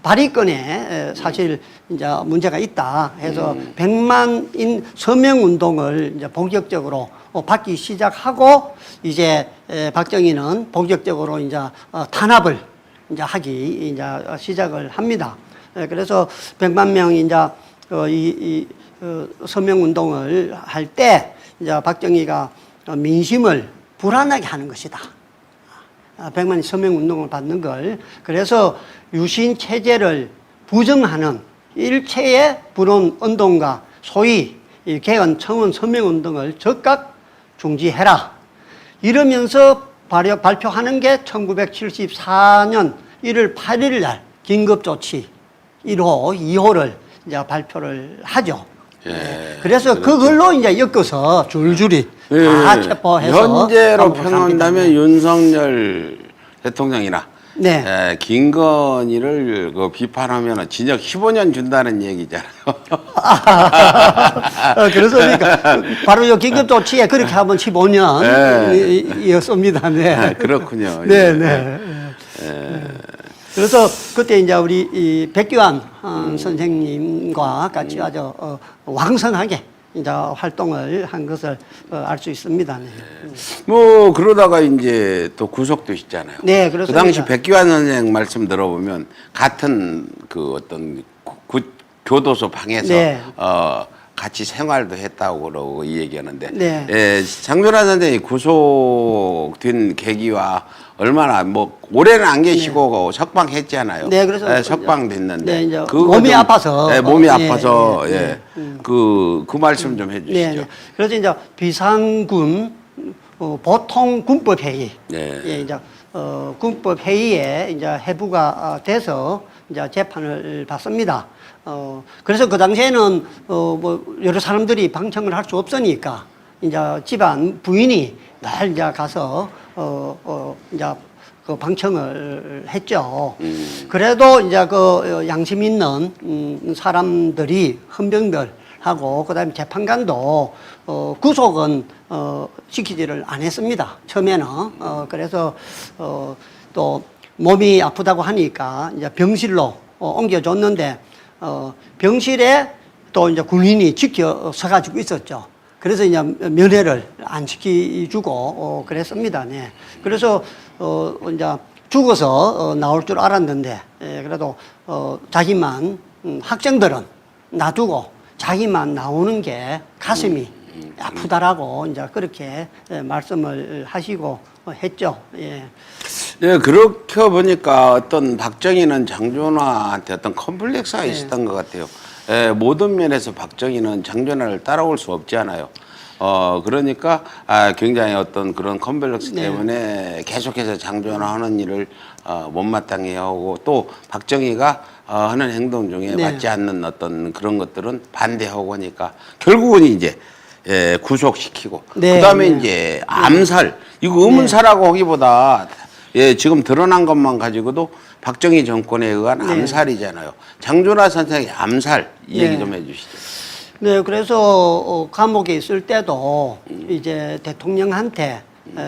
발의권에 사실 이제 문제가 있다 해서 100만인 서명 운동을 이제 본격적으로 받기 시작하고 이제 박정희는 본격적으로 이제 탄압을 이제 하기 이제 시작을 합니다. 그래서 100만 명이 이제 서명 운동을 할 때 이제 박정희가 민심을 불안하게 하는 것이다. 100만이 서명 운동을 받는 걸. 그래서 유신 체제를 부정하는 일체의 불온 운동과 소위 이 개헌 청원 서명 운동을 즉각 중지해라. 이러면서 발표하는 게 1974년 1월 8일 날 긴급조치 1호, 2호를 이제 발표를 하죠. 예, 그래서 그걸로 이제 엮어서 줄줄이 다 체포해서 현재로 감옥을 평온다면 갑니다. 윤석열 대통령이나 네. 김건희를 그 비판하면 징역 15년 준다는 얘기잖아요. 그래서 그러니까 바로 이 긴급조치에 그렇게 하면 15년이었습니다. 네. 그렇군요. 네, 네. 그래서 그때 이제 우리 이 백규환 선생님과 같이 아주 왕성하게 이제 활동을 한 것을 알 수 있습니다. 네. 뭐 그러다가 이제 또 구속되셨잖아요. 네, 그 그렇습니다. 당시 백기환 선생 말씀 들어보면 같은 그 어떤 교도소 방에서 네. 같이 생활도 했다고 그러고 이 얘기하는데 네. 장준하 선생이 구속된 계기와 얼마나 뭐 올해는 안 계시고 석방했잖아요. 네, 그래서 석방됐는데 네, 이제 그거 몸이 좀- 아파서. 네, 몸이 예, 아파서 예, 예. 그 말씀 좀 해주시죠. 네, 네. 그래서 이제 비상군 보통 군법 회의, 네. 예, 이제 군법 회의에 이제 해부가 돼서 이제 재판을 받습니다. 그래서 그 당시에는 뭐 여러 사람들이 방청을 할 수 없으니까 이제 집안 부인이 날 이제 가서 이제 그 방청을 했죠. 그래도 이제 그 양심 있는 사람들이 헌병들하고 그다음에 재판관도 구속은 시키지를 안 했습니다. 처음에는 그래서 또 몸이 아프다고 하니까 이제 병실로 옮겨줬는데 병실에 또 이제 군인이 지켜 서가지고 있었죠. 그래서 이제 면회를 안 시켜주고 그랬습니다. 네. 그래서 이제 죽어서 나올 줄 알았는데 그래도 자기만 학생들은 놔두고 자기만 나오는 게 가슴이 아프다라고 이제 그렇게 말씀을 하시고 했죠. 예. 네, 그렇게 보니까 어떤 박정희는 장준하한테 어떤 컴플렉스가 있었던 것 같아요. 모든 면에서 박정희는 장준하를 따라올 수 없지 않아요. 그러니까 굉장히 어떤 그런 컴플렉스 때문에 계속해서 장준하 하는 일을 못마땅해 하고 또 박정희가 하는 행동 중에 맞지 않는 어떤 그런 것들은 반대하고 하니까 결국은 이제 구속시키고 그다음에 이제 암살 이거 의문사라고 하기보다 지금 드러난 것만 가지고도 박정희 정권에 의한 암살이잖아요. 장준하 선생의 암살 이 얘기 좀 해주시죠. 네, 그래서 감옥에 있을 때도 이제 대통령한테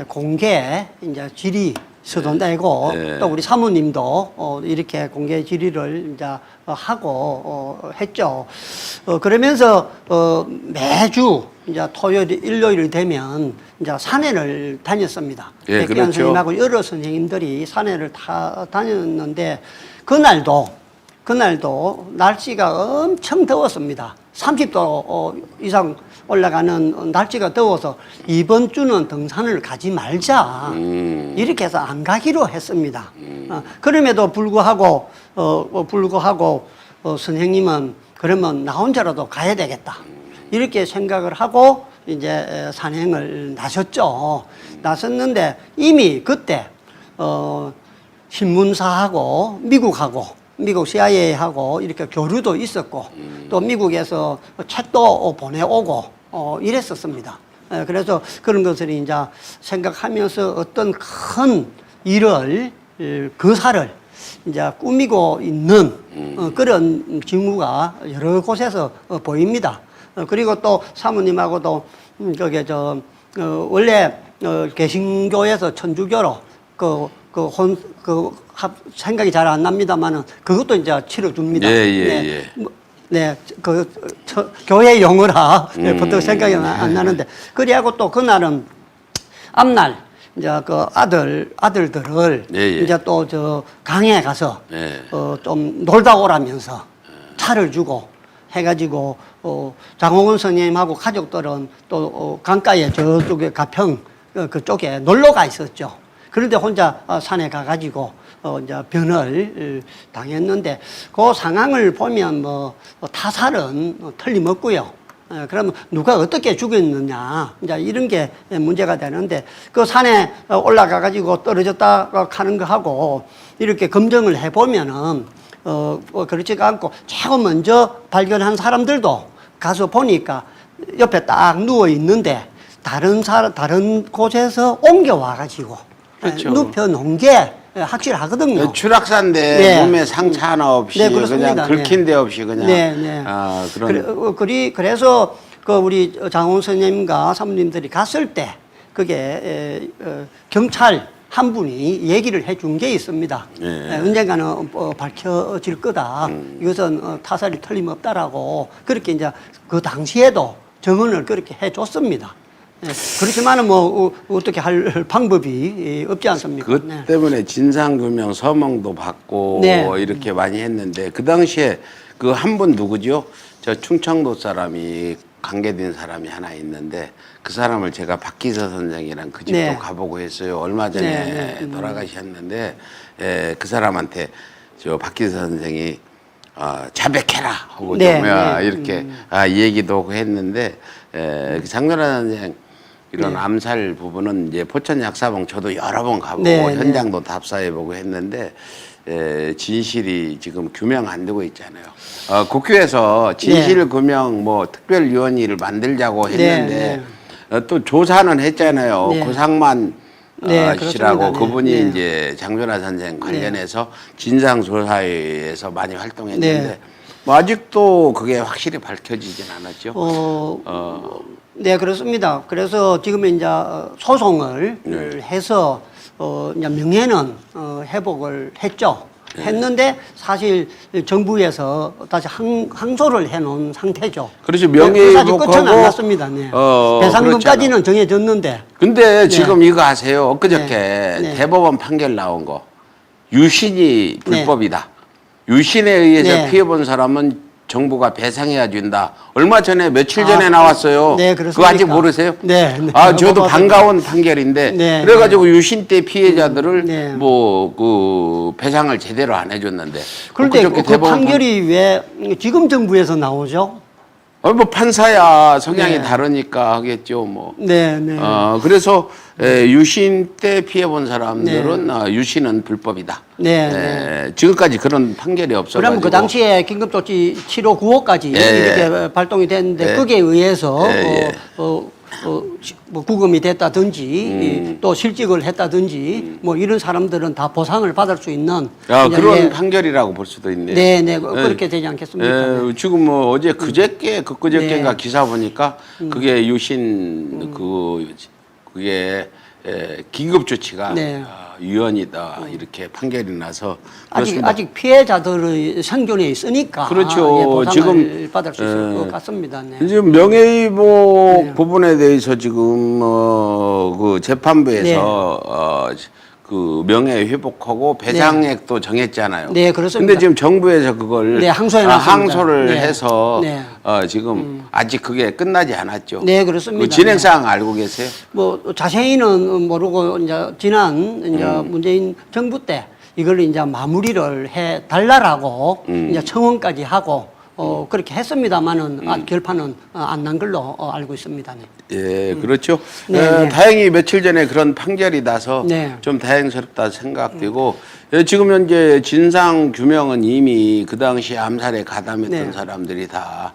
공개 이제 질의서도 내고 네. 또 우리 사모님도 이렇게 공개 질의를 이제 하고 했죠. 그러면서 매주 이제 토요일, 일요일 되면 이제 산에를 다녔습니다. 예, 백기환 그렇죠. 선생님하고 여러 선생님들이 산에를 다녔는데 그날도 날씨가 엄청 더웠습니다. 30도 이상 올라가는 날씨가 더워서 이번 주는 등산을 가지 말자. 이렇게 해서 안 가기로 했습니다. 그럼에도 불구하고, 선생님은 그러면 나 혼자라도 가야 되겠다. 이렇게 생각을 하고 이제 산행을 나섰죠. 나섰는데 이미 그때, 신문사하고 미국 CIA하고 이렇게 교류도 있었고 또 미국에서 책도 보내오고 이랬었습니다. 그래서 그런 것을 이제 생각하면서 어떤 큰 일을 거사를 이제 꾸미고 있는 그런 징후가 여러 곳에서 보입니다. 그리고 또 사모님하고도 그게 원래 개신교에서 천주교로 생각이 잘 안 납니다만은 그것도 이제 치러줍니다. 예. 네, 교회 용어라 보통 생각이 안 나는데 그리하고 또 그날은 앞날 이제 그 아들들을 이제 또 강에 가서 좀 놀다 오라면서 차를 주고 해가지고 장홍원 선생님하고 가족들은 또 강가에 저쪽에 가평 그쪽에 놀러 가 있었죠. 그런데 혼자 산에 가가지고 이제 변을 당했는데 그 상황을 보면 뭐 타살은 틀림없고요. 그러면 누가 어떻게 죽였느냐 이제 이런 게 문제가 되는데 그 산에 올라가가지고 떨어졌다 하는 거 하고 이렇게 검증을 해보면은 그렇지가 않고 최고 먼저 발견한 사람들도 가서 보니까 옆에 딱 누워 있는데 다른 곳에서 옮겨와가지고 그렇죠. 눕혀 놓은 게 확실하거든요. 추락사인데 몸에 상처 하나 없이 네, 그렇습니다. 그냥 긁힌 데 없이 그냥 그런 그래서 그 우리 장훈 선생님과 사모님들이 갔을 때 그게 경찰 한 분이 얘기를 해준 게 있습니다. 언젠가는 밝혀질 거다. 이것은 타살이 틀림없다라고 그렇게 이제 그 당시에도 증언을 그렇게 해줬습니다. 그렇지만은 뭐 어떻게 할 방법이 없지 않습니까? 그 때문에 진상규명 서명도 받고 이렇게 많이 했는데 그 당시에 그 한 분 누구죠? 저 충청도 사람이 관계된 사람이 하나 있는데 그 사람을 제가 박기서 선생이랑 그 집도 가보고 했어요. 얼마 전에 돌아가셨는데 그 사람한테 저 박기서 선생이 자백해라 하고 이렇게 얘기도 하고 했는데 장렬한 선생 이런 암살 부분은 이제 포천 약사봉 저도 여러 번 가보고 현장도 답사해보고 했는데 진실이 지금 규명 안 되고 있잖아요. 국회에서 진실 규명 뭐 특별위원회를 만들자고 했는데 또 조사는 했잖아요. 고상만 씨라고 그분이 이제 장준하 선생 관련해서 진상조사회에서 많이 활동했는데 뭐 아직도 그게 확실히 밝혀지진 않았죠. 네, 그렇습니다. 그래서 지금 이제 소송을 해서 이제 명예는 회복을 했죠. 했는데 사실 정부에서 다시 항소를 해놓은 상태죠. 그렇죠. 명예 아직 끝은 안 났습니다. 배상금까지는 정해졌는데. 근데 지금 이거 아세요? 엊그저께 대법원 판결 나온 거 유신이 불법이다. 유신에 의해서 피해본 사람은 정부가 배상해야 준다. 얼마 전에 며칠 전에 나왔어요. 그거 아직 모르세요? 저도 반가운 판결인데 그래가지고 유신 때 피해자들을 뭐 배상을 제대로 안 해줬는데. 그런데 그 판결이 왜 지금 정부에서 나오죠? 뭐 판사야 성향이 다르니까 하겠죠 뭐. 그래서 유신 때 피해본 사람들은 유신은 불법이다. 지금까지 그런 판결이 없어가지고. 그러면 그 당시에 긴급조치 7호 9호까지 이렇게 발동이 됐는데 거기에 의해서 뭐 구금이 됐다든지 또 실직을 했다든지 뭐 이런 사람들은 다 보상을 받을 수 있는 그런 예, 판결이라고 볼 수도 있네요. 네, 그렇게 되지 않겠습니까? 네. 지금 뭐 어제 그저께인가 네. 기사 보니까 그게 유신 그게 긴급 조치가 네. 위헌이다 이렇게 판결이 나서 아직 피해자들의 생존에 있으니까 그렇죠. 예, 보상을 지금 받을 수 있을 것 같습니다. 네. 지금 명예회복 부분에 대해서 지금 그 재판부에서 그 명예 회복하고 배상액도 정했잖아요. 네, 그렇습니다. 근데 지금 정부에서 그걸 네, 항소해놨습니다. 항소를 네. 해서 네. 지금 아직 그게 끝나지 않았죠. 네, 그렇습니다. 그 진행 사항 알고 계세요? 뭐 자세히는 모르고 이제 지난 이제 문재인 정부 때 이걸 이제 마무리를 해 달라라고 이제 청원까지 하고 그렇게 했습니다만은 결판은 안 난 걸로 알고 있습니다. 네. 예, 그렇죠. 네. 다행히 며칠 전에 그런 판결이 나서 네. 좀 다행스럽다 생각되고 지금 현재 진상 규명은 이미 그 당시 암살에 가담했던 네. 사람들이 다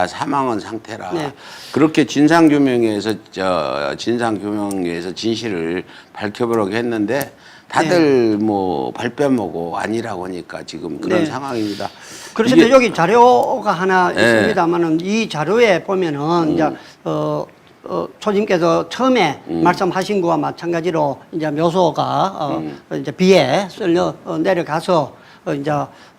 사망한 상태라 네. 그렇게 진상 규명에서 진실을 밝혀보려고 했는데 다들 뭐 발뺌하고 아니라고 하니까 지금 그런 네. 상황입니다. 그래서 이게- 여기 자료가 하나 네. 있습니다만은 이 자료에 보면은 이제 초님께서 처음에 말씀하신 거와 마찬가지로 이제 묘소가 이제 비에 쓸려 내려가서 이제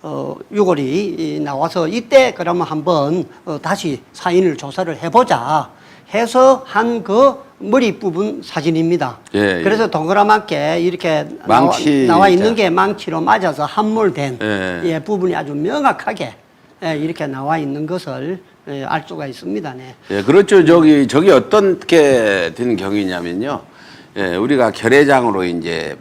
6월이 나와서 이때 그러면 한번 다시 사인을 조사를 해보자 해서 한 그 머리 부분 사진입니다. 예, 그래서 동그랗게 이렇게 망치 나와 있는 게 망치로 맞아서 함몰된 예. 부분이 아주 명확하게 이렇게 나와 있는 것을 알 수가 있습니다. 네. 예, 그렇죠. 저기 어떻게 된 경위냐면요. 예, 우리가 결례장으로 이제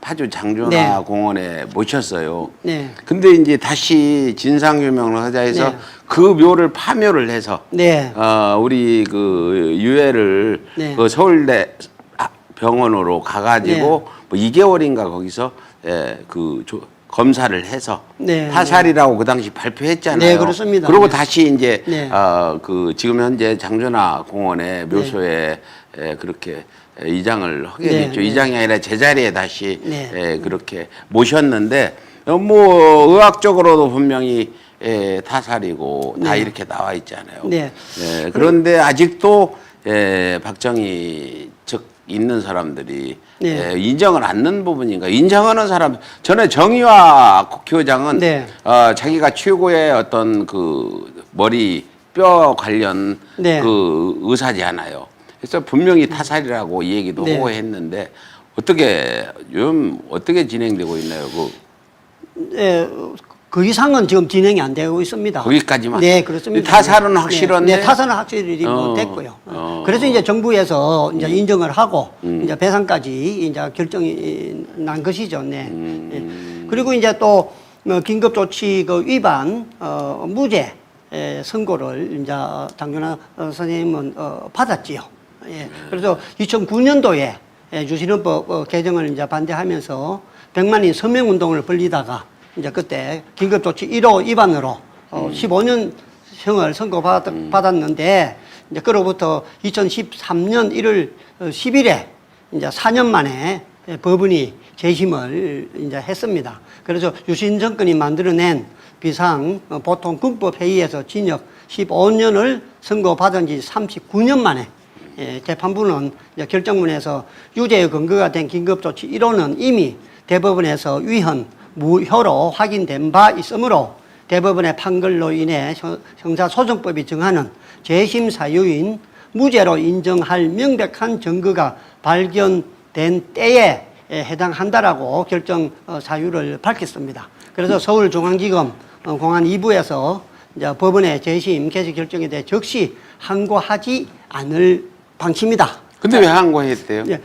파주 장준하 네. 공원에 모셨어요. 네. 근데 이제 다시 진상규명을 하자 해서 네. 그 묘를 파묘를 해서 네. 우리 그 유해를 네. 그 서울대 병원으로 가가지고 뭐 2개월인가 거기서 검사를 해서 네. 타살이라고 그 당시 발표했잖아요. 네, 그렇습니다. 그리고 네. 다시 이제 네. 그 지금 현재 장준하 공원의 묘소에 그렇게 이장을 하게 네, 됐죠. 네. 이장이 아니라 제자리에 다시 네. 그렇게 모셨는데 뭐 의학적으로도 분명히 타살이고 다 네. 이렇게 나와 있잖아요. 네. 그런데 아직도 자정이 즉 있는 사람들이 네. 인정을 않는 부분인가? 인정하는 사람 전에 정의화 국회의장은 네. 자기가 최고의 어떤 그 머리 뼈 관련 네. 그 의사지 않아요. 그래서 분명히 타살이라고 이 얘기도 네. 하고 했는데 요즘 어떻게 진행되고 있나요? 그 이상은 지금 진행이 안 되고 있습니다. 거기까지만? 네, 그렇습니다. 타살은 확실한데? 네, 타살은 확실히 됐고요. 그래서 이제 정부에서 이제 인정을 하고 이제 배상까지 이제 결정이 난 것이죠. 네. 그리고 이제 또 긴급조치 그 위반 무죄 선고를 이제 장준하 선생님은 받았지요. 예. 그래서 2009년도에 유신헌법 개정을 이제 반대하면서 100만인 서명 운동을 벌리다가 이제 그때 긴급조치 1호 위반으로 15년형을 선고받았는데 이제 그로부터 2013년 1월 10일에 이제 4년 만에 법원이 재심을 이제 했습니다. 그래서 유신 정권이 만들어낸 비상 보통 군법 회의에서 징역 15년을 선고받은 지 39년 만에 재판부는 결정문에서 유죄의 근거가 된 긴급조치 1호는 이미 대법원에서 위헌 무효로 확인된 바 있으므로 대법원의 판결로 인해 형사소송법이 정하는 재심 사유인 무죄로 인정할 명백한 증거가 발견된 때에 해당한다라고 결정 사유를 밝혔습니다. 그래서 서울중앙지검 공안 2부에서 이제 법원의 재심 개시 결정에 대해 즉시 항고하지 않을 방침이다. 근데 왜 항고했대요? 예.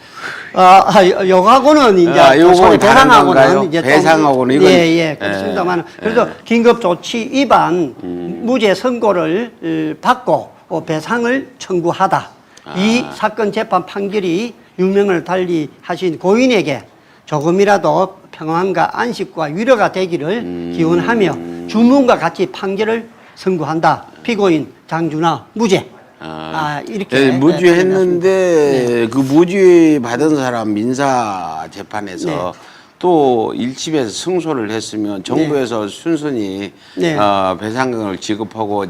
요거하고는 이제 요거는 다른 건가요? 배상하고는 이제 배상하고는 이건 예, 그렇습니다만 그래서 긴급조치 위반 무죄 선고를 받고 배상을 청구하다. 이 사건 재판 판결이 유명을 달리 하신 고인에게 조금이라도 평안과 안식과 위로가 되기를 기원하며 주문과 같이 판결을 선고한다. 피고인 장준하 무죄. 이렇게 예, 무죄했는데 그 무죄 받은 사람 민사 재판에서 네. 또 1심에서 승소를 했으면 정부에서 순순히 네. 배상금을 지급하고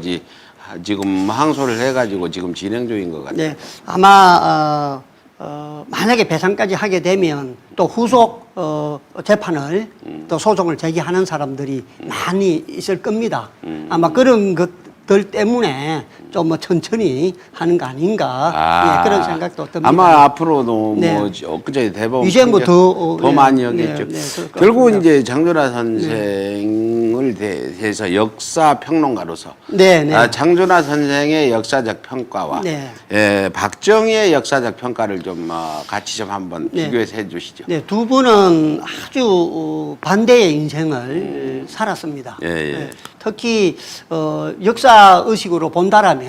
지금 항소를 해가지고 지금 진행 중인 것 같아요. 네, 아마 만약에 배상까지 하게 되면 또 후속 재판을 또 소송을 제기하는 사람들이 많이 있을 겁니다. 아마 그런 것들 때문에 좀 뭐 천천히 하는 거 아닌가 예, 그런 생각도 듭니다. 아마 앞으로도 네. 뭐 엊그제 대법원 이제 뭐 더 더 예, 많이 네, 하겠죠. 네, 그럴 것 결국은 같습니다. 이제 장준하 선생을 대해서 역사 평론가로서 네, 네. 장준하 선생의 역사적 평가와 네. 박정희의 역사적 평가를 좀 같이 좀 한번 네. 비교해서 해주시죠. 네, 두 분은 아주 반대의 인생을 살았습니다. 예, 예. 네, 특히 역사 의식으로 본다라면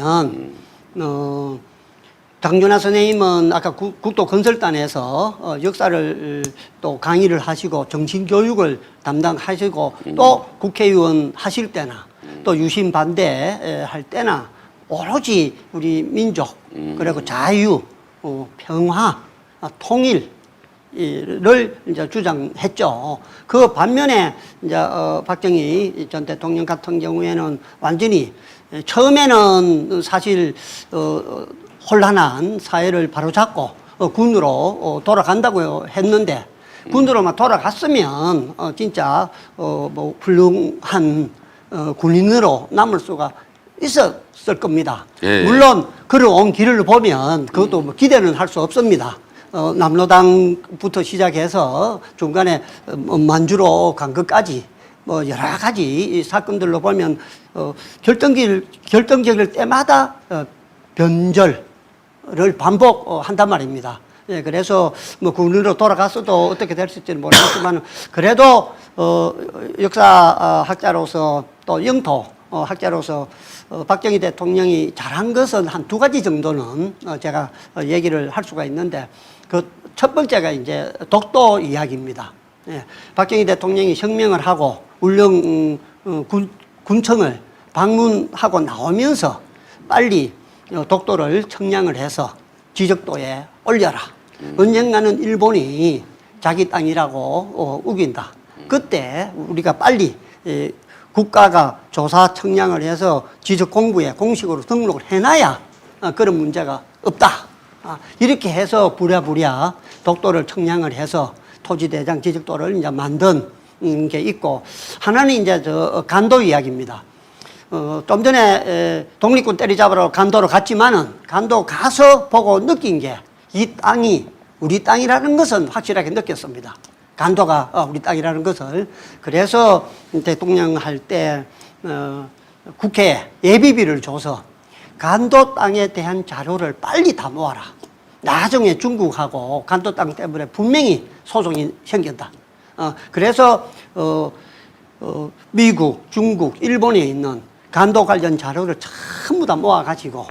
장준하 선생님은 아까 국도건설단에서 역사를 또 강의를 하시고 정신교육을 담당하시고 또 국회의원 하실 때나 또 유신 반대할 때나 오로지 우리 민족 그리고 자유, 평화, 통일 를 이제 주장했죠. 그 반면에 이제 박정희 전 대통령 같은 경우에는 완전히 처음에는 사실 혼란한 사회를 바로잡고 군으로 돌아간다고 했는데 군으로만 돌아갔으면 진짜 뭐 훌륭한 군인으로 남을 수가 있었을 겁니다. 예. 물론 걸어온 길을 보면 그것도 뭐 기대는 할 수 없습니다. 남로당부터 시작해서 중간에 만주로 간 것까지 뭐 여러 가지 사건들로 보면 결정적일 때마다 변절을 반복한단 말입니다. 예, 그래서 뭐 군으로 돌아갔어도 어떻게 됐을지는 모르겠지만 그래도 역사학자로서 또 영토 학자로서 박정희 대통령이 잘한 것은 한 두 가지 정도는 제가 얘기를 할 수가 있는데 그 첫 번째가 이제 독도 이야기입니다. 예, 박정희 대통령이 혁명을 하고 울릉 군청을 방문하고 나오면서 빨리 독도를 청량을 해서 지적도에 올려라. 언젠가는 일본이 자기 땅이라고 우긴다. 그때 우리가 빨리 국가가 조사 청량을 해서 지적 공부에 공식으로 등록을 해놔야 그런 문제가 없다. 이렇게 해서 부랴부랴 독도를 청량을 해서 토지대장 지적도를 이제 만든 게 있고 하나는 이제 저 간도 이야기입니다. 좀 전에 독립군 때리잡으러 간도로 갔지만은 간도 가서 보고 느낀 게 이 땅이 우리 땅이라는 것은 확실하게 느꼈습니다. 간도가 우리 땅이라는 것을. 그래서 대통령 할 때 국회에 예비비를 줘서 간도 땅에 대한 자료를 빨리 다 모아라. 나중에 중국하고 간도 땅 때문에 분명히 소송이 생긴다. 그래서 미국, 중국, 일본에 있는 간도 관련 자료를 전부 다 모아가지고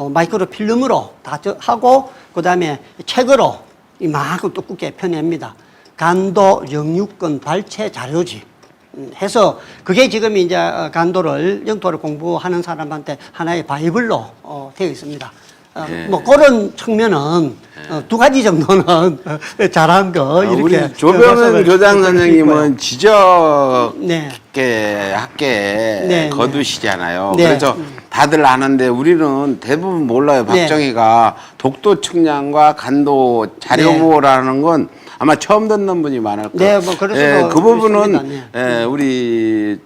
마이크로 필름으로 다 하고 그 다음에 책으로 이만큼 두껍게 펴냅니다. 간도 영유권 발췌 자료지. 해서 그게 지금 이제 간도를 영토를 공부하는 사람한테 하나의 바이블로 되어 있습니다. 뭐 그런 측면은 두 가지 정도는 잘한 거 이렇게 우리 조병은 교장 선생님은 지적계 네. 학계에 네, 거두시잖아요. 네. 그래서 다들 아는데 우리는 대부분 몰라요. 박정희가 독도 측량과 간도 자료보라는 건 아마 처음 듣는 분이 많을 거예요. 네, 뭐 그래서 그 부분은 네. 우리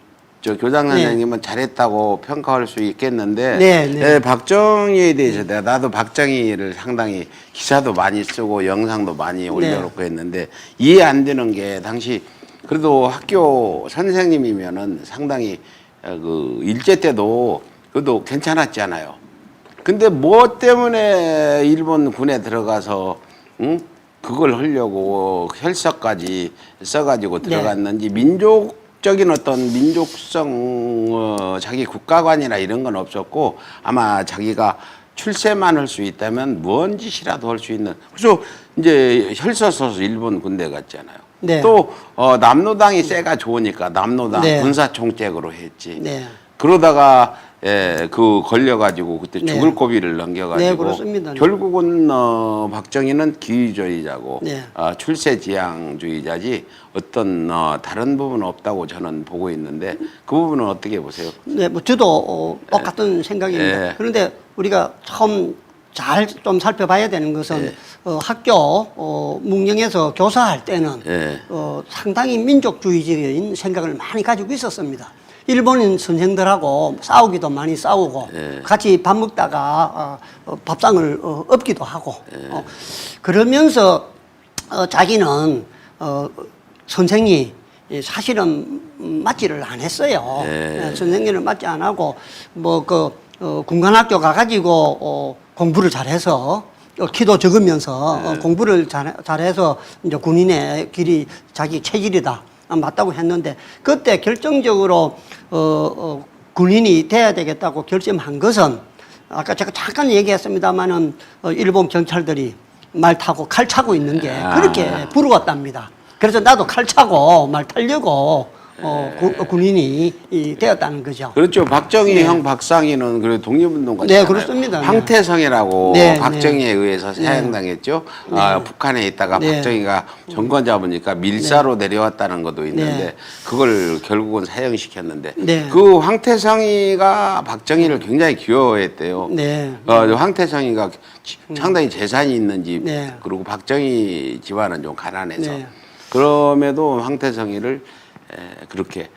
교장 선생님은 잘했다고 평가할 수 있겠는데 네. 박정희에 대해서 나도 박정희를 상당히 기사도 많이 쓰고 영상도 많이 올려놓고 했는데 이해 안 되는 게 당시 그래도 학교 선생님이면은 상당히 그 일제 때도 그래도 괜찮았잖아요. 근데 뭐 때문에 일본 군에 들어가서 그걸 하려고 혈서까지 써가지고 들어갔는지 민족적인 어떤 민족성 자기 국가관이나 이런 건 없었고 아마 자기가 출세만 할 수 있다면 뭔 짓이라도 할 수 있는 그래서 이제 혈서 써서 일본 군대 갔잖아요. 네. 또 남로당이 세가 좋으니까 남로당 네. 군사총책으로 했지. 네. 그러다가 그 걸려가지고 그때 네. 죽을 고비를 넘겨가지고 네, 그렇습니다. 네. 결국은 박정희는 기위주의자고 네. 출세지향주의자지 어떤 다른 부분은 없다고 저는 보고 있는데 그 부분은 어떻게 보세요? 네, 뭐 저도 똑같은 생각입니다. 네. 그런데 우리가 처음 잘 좀 살펴봐야 되는 것은 네. 학교 묵령에서 교사할 때는 네. 상당히 민족주의적인 생각을 많이 가지고 있었습니다. 일본인 선생들하고 싸우기도 많이 싸우고 네. 같이 밥 먹다가 밥상을 엎기도 하고 그러면서 자기는 선생이 사실은 맞지를 안 했어요. 네. 선생님을 맞지 안 하고 군관학교 가가지고 공부를 잘해서 키도 적으면서 공부를 잘해서 이제 군인의 길이 자기 체질이다. 맞다고 했는데 그때 결정적으로 군인이 돼야 되겠다고 결심한 것은 아까 제가 잠깐 얘기했습니다마는 일본 경찰들이 말 타고 칼 차고 있는 게 그렇게 부러웠답니다. 그래서 나도 칼 차고 말 타려고 군인이 되었다는 거죠. 그렇죠. 박정희 네. 형 박상희는 그 독립운동가. 네, 그렇습니다. 황태성이라고 네, 박정희에 의해서 사형당했죠. 북한에 있다가 네. 박정희가 정권 잡으니까 밀사로 내려왔다는 것도 있는데 네. 그걸 결국은 사형시켰는데 네. 그 황태성이가 박정희를 굉장히 귀여워했대요. 네. 황태성이가 상당히 재산이 있는 집 네. 그리고 박정희 집안은 좀 가난해서 네. 그럼에도 황태성이를 그렇게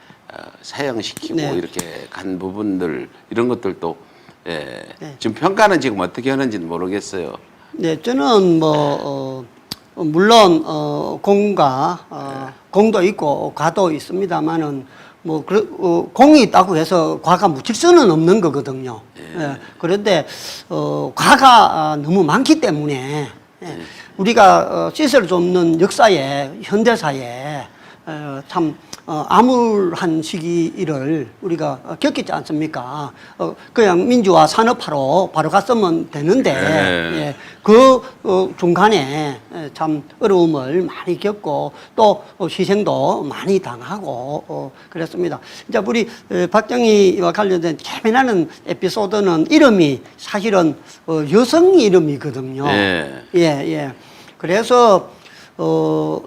사형시키고 네. 이렇게 간 부분들 이런 것들도 네. 지금 평가는 지금 어떻게 하는지는 모르겠어요. 네, 저는 물론 공과 공도 있고 과도 있습니다만은 공이 있다고 해서 과가 묻힐 수는 없는 거거든요. 예, 그런데 과가 너무 많기 때문에 우리가 씻을 수 없는 역사에 현대사에 참 암울한 시기를 우리가 겪었지 않습니까? 그냥 민주화 산업화로 바로 갔으면 되는데 예, 그 중간에 참 어려움을 많이 겪고 또 희생도 많이 당하고 그랬습니다. 이제 우리 박정희와 관련된 재미나는 에피소드는 이름이 사실은 여성 이름이거든요. 네. 예, 예. 그래서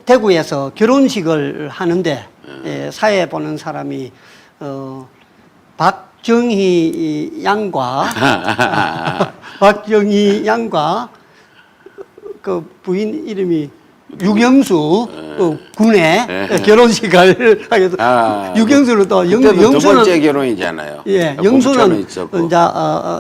대구에서 결혼식을 하는데 사회 보는 사람이 박정희 양과 박정희 양과 그 부인 이름이 유경수 군의 결혼식을 하게 돼서 유경수는 또 그때도 두 영수는 번째 결혼이잖아요. 예, 공부처는 영수는 있었고. 이제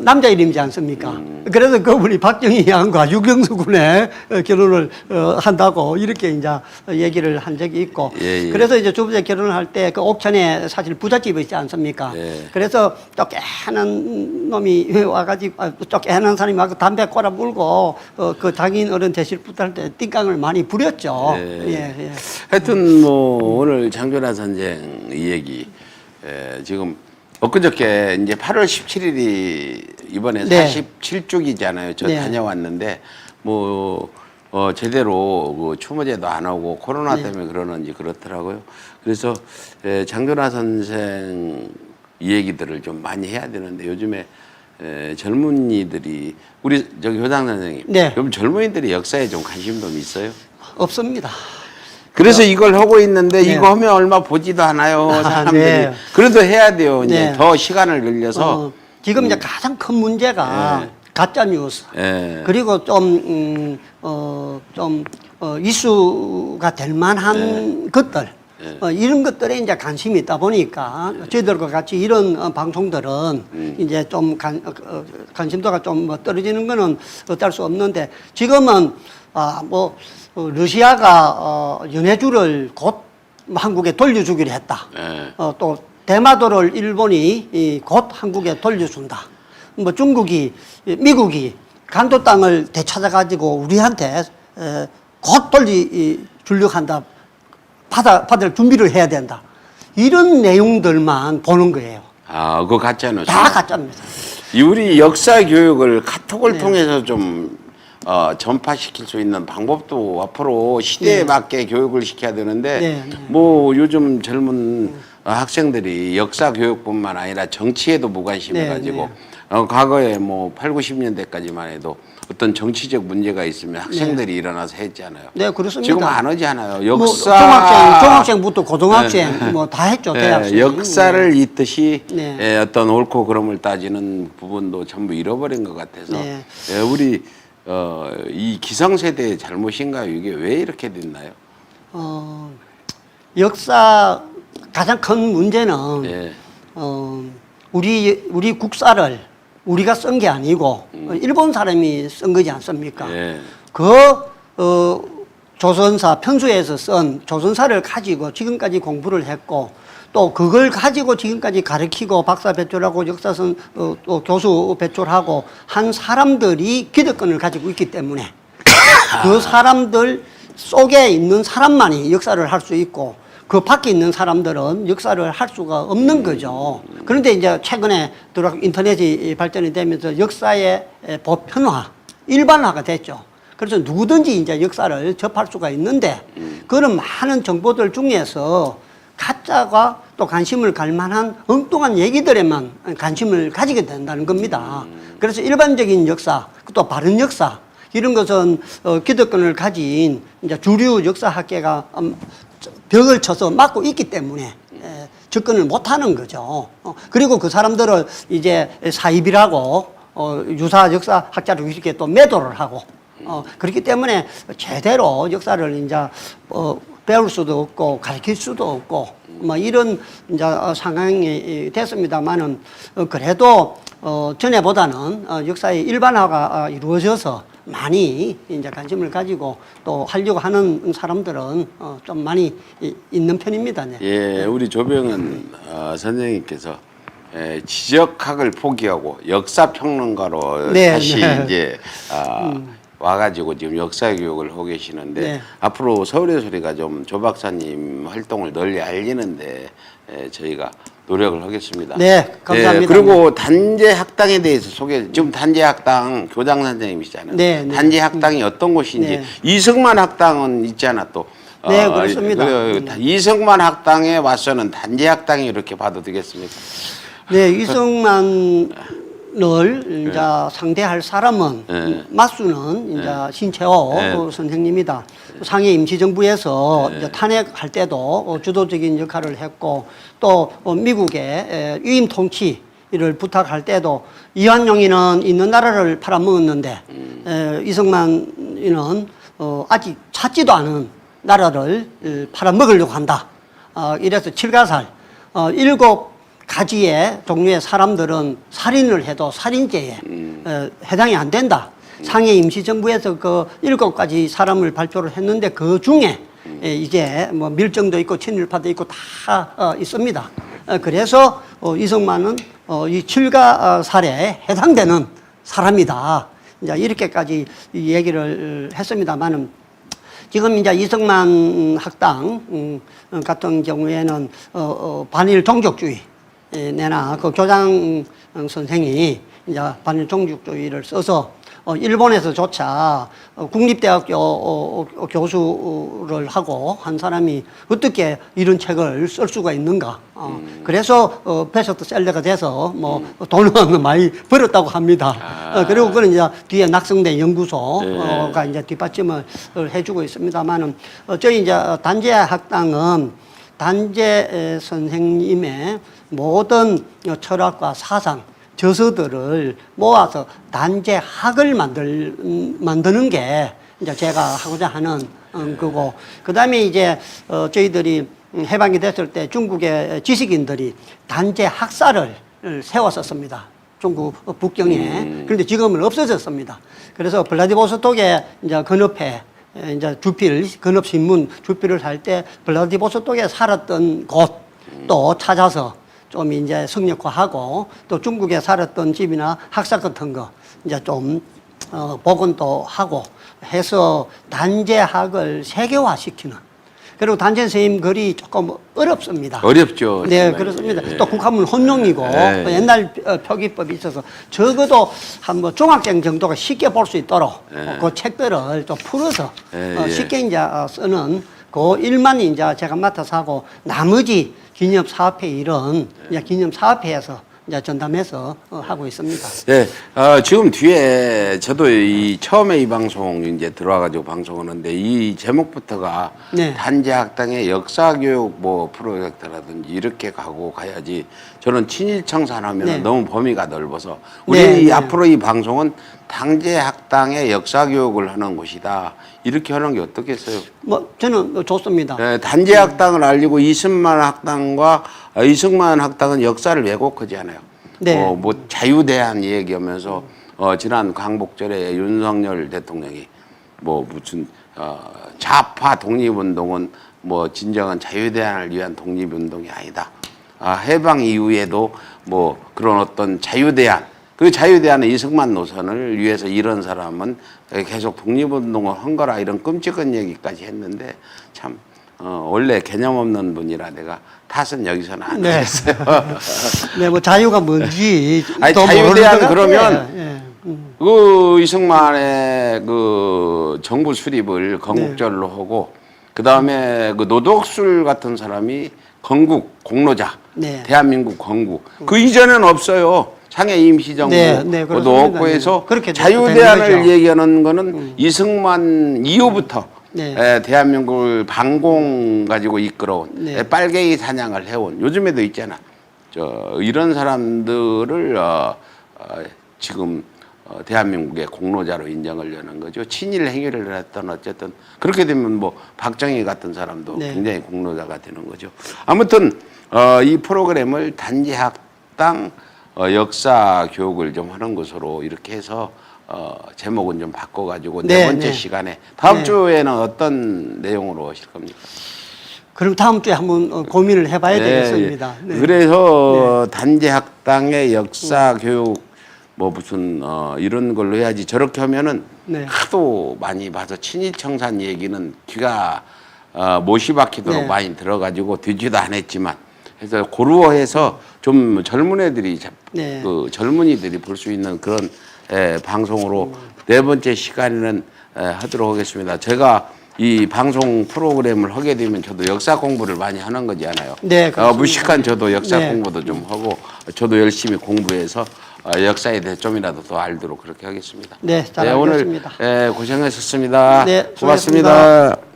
남자 이름이지 않습니까? 그래서 그분이 박정희 양과 유경수 군의 결혼을 한다고 이렇게 이제 얘기를 한 적이 있고, 예, 예. 그래서 이제 두 번째 결혼을 할 때 그 옥천에 사실 부잣집이 있지 않습니까? 예. 그래서 쪼개는 놈이 와가지고 쪼개는 사람이 와서 담배 꼬라 물고 그 장인 어른 대실부터 할 때 띵깡을 많이 부렸죠. 예. 예, 예. 하여튼 뭐 오늘 장조라 선생 이 얘기 지금 엊그저께 이제 8월 17일이 이번에 네. 47주기잖아요. 저 네. 다녀왔는데 뭐 제대로 그 추모제도 안 하고 코로나 네. 때문에 그러는지 그렇더라고요. 그래서 장조라 선생 이 얘기들을 좀 많이 해야 되는데 요즘에 젊은이들이 우리 저기 효장 선생님, 네. 요즘 젊은이들이 역사에 좀 관심 좀 있어요? 없습니다. 그래서 이걸 하고 있는데 네. 이거 하면 얼마 보지도 않아요 사람들이. 네. 그래도 해야 돼요. 이제 네. 더 시간을 늘려서. 지금 이제 가장 큰 문제가 가짜 뉴스. 예. 그리고 좀 이슈가 될 만한 것들. 이런 것들에 이제 관심이 있다 보니까 저희들과 같이 이런 방송들은 이제 좀 관심도가 좀 떨어지는 거는 어쩔 수 없는데 지금은 러시아가 연해주를 곧 한국에 돌려주기로 했다. 또 대마도를 일본이 곧 한국에 돌려준다. 미국이 간도 땅을 되찾아가지고 우리한테 곧 돌려주려고 한다. 받을 준비를 해야 된다. 이런 내용들만 보는 거예요. 아, 그거 가짜는 다 가짜입니다. 우리 역사 교육을 카톡을 통해서 좀 전파시킬 수 있는 방법도 앞으로 시대에 맞게 교육을 시켜야 되는데 네. 뭐 요즘 젊은 학생들이 역사 교육뿐만 아니라 정치에도 무관심해 네, 가지고 네. 과거에 뭐 8, 90년대까지만 해도 어떤 정치적 문제가 있으면 학생들이 일어나서 했잖아요. 네, 그렇습니다. 지금 안 하지 않아요. 뭐 역사 중학생부터 고등학생 뭐 다 했죠. 대학생. 역사를 잇듯이 네. 어떤 옳고 그름을 따지는 부분도 전부 잃어버린 것 같아서 네. 우리 이 기성세대의 잘못인가요? 이게 왜 이렇게 됐나요? 역사 가장 큰 문제는 예. 우리 국사를 우리가 쓴 게 아니고 일본 사람이 쓴 거지 않습니까? 예. 조선사 편수에서 쓴 조선사를 가지고 지금까지 공부를 했고 또 그걸 가지고 지금까지 가르치고 박사 배출하고 역사선 또 교수 배출하고 한 사람들이 기득권을 가지고 있기 때문에 그 사람들 속에 있는 사람만이 역사를 할 수 있고 그 밖에 있는 사람들은 역사를 할 수가 없는 거죠. 그런데 이제 최근에 인터넷이 발전이 되면서 역사의 보편화, 일반화가 됐죠. 그래서 누구든지 이제 역사를 접할 수가 있는데 그런 많은 정보들 중에서 가짜가 또 관심을 갈 만한 엉뚱한 얘기들에만 관심을 가지게 된다는 겁니다. 그래서 일반적인 역사, 또 바른 역사, 이런 것은 기득권을 가진 이제 주류 역사학계가 벽을 쳐서 막고 있기 때문에 접근을 못 하는 거죠. 그리고 그 사람들을 이제 사입이라고 유사 역사학자로 이렇게 또 매도를 하고 그렇기 때문에 제대로 역사를 이제 배울 수도 없고 가르칠 수도 없고 뭐 이런 이제 상황이 됐습니다만은 그래도 전에보다는 역사의 일반화가 이루어져서 많이 이제 관심을 가지고 또 하려고 하는 사람들은 좀 많이 있는 편입니다. 네. 예, 우리 조병은 선생님께서 지적학을 포기하고 역사평론가로 네, 다시 네. 이제 와가지고 지금 역사 교육을 하고 계시는데 네. 앞으로 서울의 소리가 좀 조 박사님 활동을 널리 알리는데 저희가 노력을 하겠습니다. 네, 감사합니다. 그리고 단재 학당에 대해서 지금 단재 학당 교장 선생님이시잖아요. 네, 네. 단재 학당이 어떤 곳인지 네. 이승만 학당은 있잖아 또. 네, 그렇습니다. 이승만 학당에 와서는 단재 학당이 이렇게 봐도 되겠습니까? 네, 이승만을 이제 상대할 사람은 맞수는 이제 신채호 선생님이다. 상해 임시정부에서 이제 탄핵할 때도 주도적인 역할을 했고 또 미국의 위임 통치를 부탁할 때도 이완용이는 있는 나라를 팔아먹었는데 이승만이는 아직 찾지도 않은 나라를 팔아먹으려고 한다. 이래서 칠가살 7가지의 종류의 사람들은 살인을 해도 살인죄에 해당이 안 된다. 상해 임시정부에서 그 7가지 사람을 발표를 했는데 그 중에 이제 뭐 밀정도 있고 친일파도 있고 다 있습니다. 그래서 이승만은 이 7가살에 해당되는 사람이다. 이제 이렇게까지 얘기를 했습니다만은 지금 이제 이승만 학당 같은 경우에는 반일 종족주의 내나 그 교장 선생이 이제 반일 종족주의를 써서 일본에서조차 국립대학교 교수를 하고 한 사람이 어떻게 이런 책을 쓸 수가 있는가. 그래서 베스트셀러가 돼서 뭐 돈은 많이 벌었다고 합니다. 그리고 그는 이제 뒤에 낙성대 연구소가 이제 뒷받침을 해주고 있습니다만은 저희 이제 단재 학당은 단재 선생님의 모든 철학과 사상 저서들을 모아서 단재학을 만드는 게 이제 제가 하고자 하는 거고, 그 다음에 이제 저희들이 해방이 됐을 때 중국의 지식인들이 단재학사를 세웠었습니다. 중국 북경에. 그런데 지금은 없어졌습니다. 그래서 블라디보스톡에 이제 건업해 이제 건업신문 주필을 할 때 블라디보스톡에 살았던 곳 또 찾아서 좀 이제 성역화하고 또 중국에 살았던 집이나 학사 같은 거 이제 좀 복원도 하고 해서 단재학을 세계화시키는. 그리고 단재 선생님 글이 조금 어렵습니다. 어렵죠. 네, 정말. 그렇습니다. 또 국화문 혼용이고 또 옛날 표기법이 있어서 적어도 한 뭐 중학생 정도가 쉽게 볼 수 있도록 그 책들을 좀 풀어서 쉽게 이제 쓰는 그 일만 이제 제가 맡아서 하고 나머지 기념 사업회 일은 이제 기념 사업회에서 이제 전담해서 하고 있습니다. 네, 지금 뒤에 저도 이 처음에 이 방송 이제 들어와가지고 방송하는데 이 제목부터가 네. 단지학당의 역사교육 뭐 프로젝트라든지 이렇게 가고 가야지 저는 친일청산하면 네. 너무 범위가 넓어서 우리 네, 네. 앞으로 이 방송은 당제학당의 역사교육을 하는 곳이다. 이렇게 하는 게 어떻겠어요? 뭐 저는 좋습니다. 네, 단지학당을 알리고 이승만 학당과 이승만 학당은 역사를 왜곡하지 않아요. 네. 뭐 자유대한 얘기하면서 지난 광복절에 윤석열 대통령이 뭐 무슨 좌파 독립운동은 뭐 진정한 자유대안을 위한 독립운동이 아니다. 해방 이후에도 뭐 그런 어떤 자유대안 그 자유대안의 이승만 노선을 위해서 이런 사람은 계속 독립운동을 한 거라 이런 끔찍한 얘기까지 했는데 참 원래 개념 없는 분이라 내가 탓은 여기서는 안 네. 하겠어요. 네, 뭐 자유가 뭔지 아니, 또 자유대안 모르는 것 그러면 같아요. 예. 그 이승만의 그 정부 수립을 건국절로 하고 그 다음에 그 노덕술 같은 사람이 건국 공로자, 네. 대한민국 건국 그 이전에는 없어요. 창해 임시정부 네, 네, 도 그렇습니다. 없고 해서 그렇게 자유대안을 되는 거죠. 얘기하는 거는 이승만 이후부터 네. 대한민국을 반공 가지고 이끌어온 네. 빨갱이 사냥을 해온 요즘에도 있잖아. 이런 사람들을 지금 대한민국의 공로자로 인정하려는 거죠. 친일 행위를 했던 어쨌든 그렇게 되면 뭐 박정희 같은 사람도 네. 굉장히 공로자가 되는 거죠. 아무튼 이 프로그램을 단지학당 역사 교육을 좀 하는 것으로 이렇게 해서 제목은 좀 바꿔가지고 네 네, 번째 네. 시간에 다음 네. 주에는 어떤 내용으로 하실 겁니까? 그럼 다음 주에 한번 고민을 해봐야 되겠습니다. 예. 네. 그래서 단지학당의 역사 교육 뭐 무슨 이런 걸로 해야지 저렇게 하면은 네. 하도 많이 봐서 친일청산 얘기는 귀가 못이 박히도록 네. 많이 들어가지고 되지도 않았지만 그래서 고루어해서 좀 젊은 애들이 네. 그 젊은이들이 볼 수 있는 그런 방송으로 네 번째 시간에는 하도록 하겠습니다. 제가 이 방송 프로그램을 하게 되면 저도 역사 공부를 많이 하는 거잖아요. 네, 그렇습니다. 무식한 저도 역사 네. 공부도 좀 하고 저도 열심히 공부해서 역사에 대해 좀이라도 더 알도록 그렇게 하겠습니다. 네, 잘 오늘 알겠습니다. 고생하셨습니다. 네, 고맙습니다. 수고하셨습니다.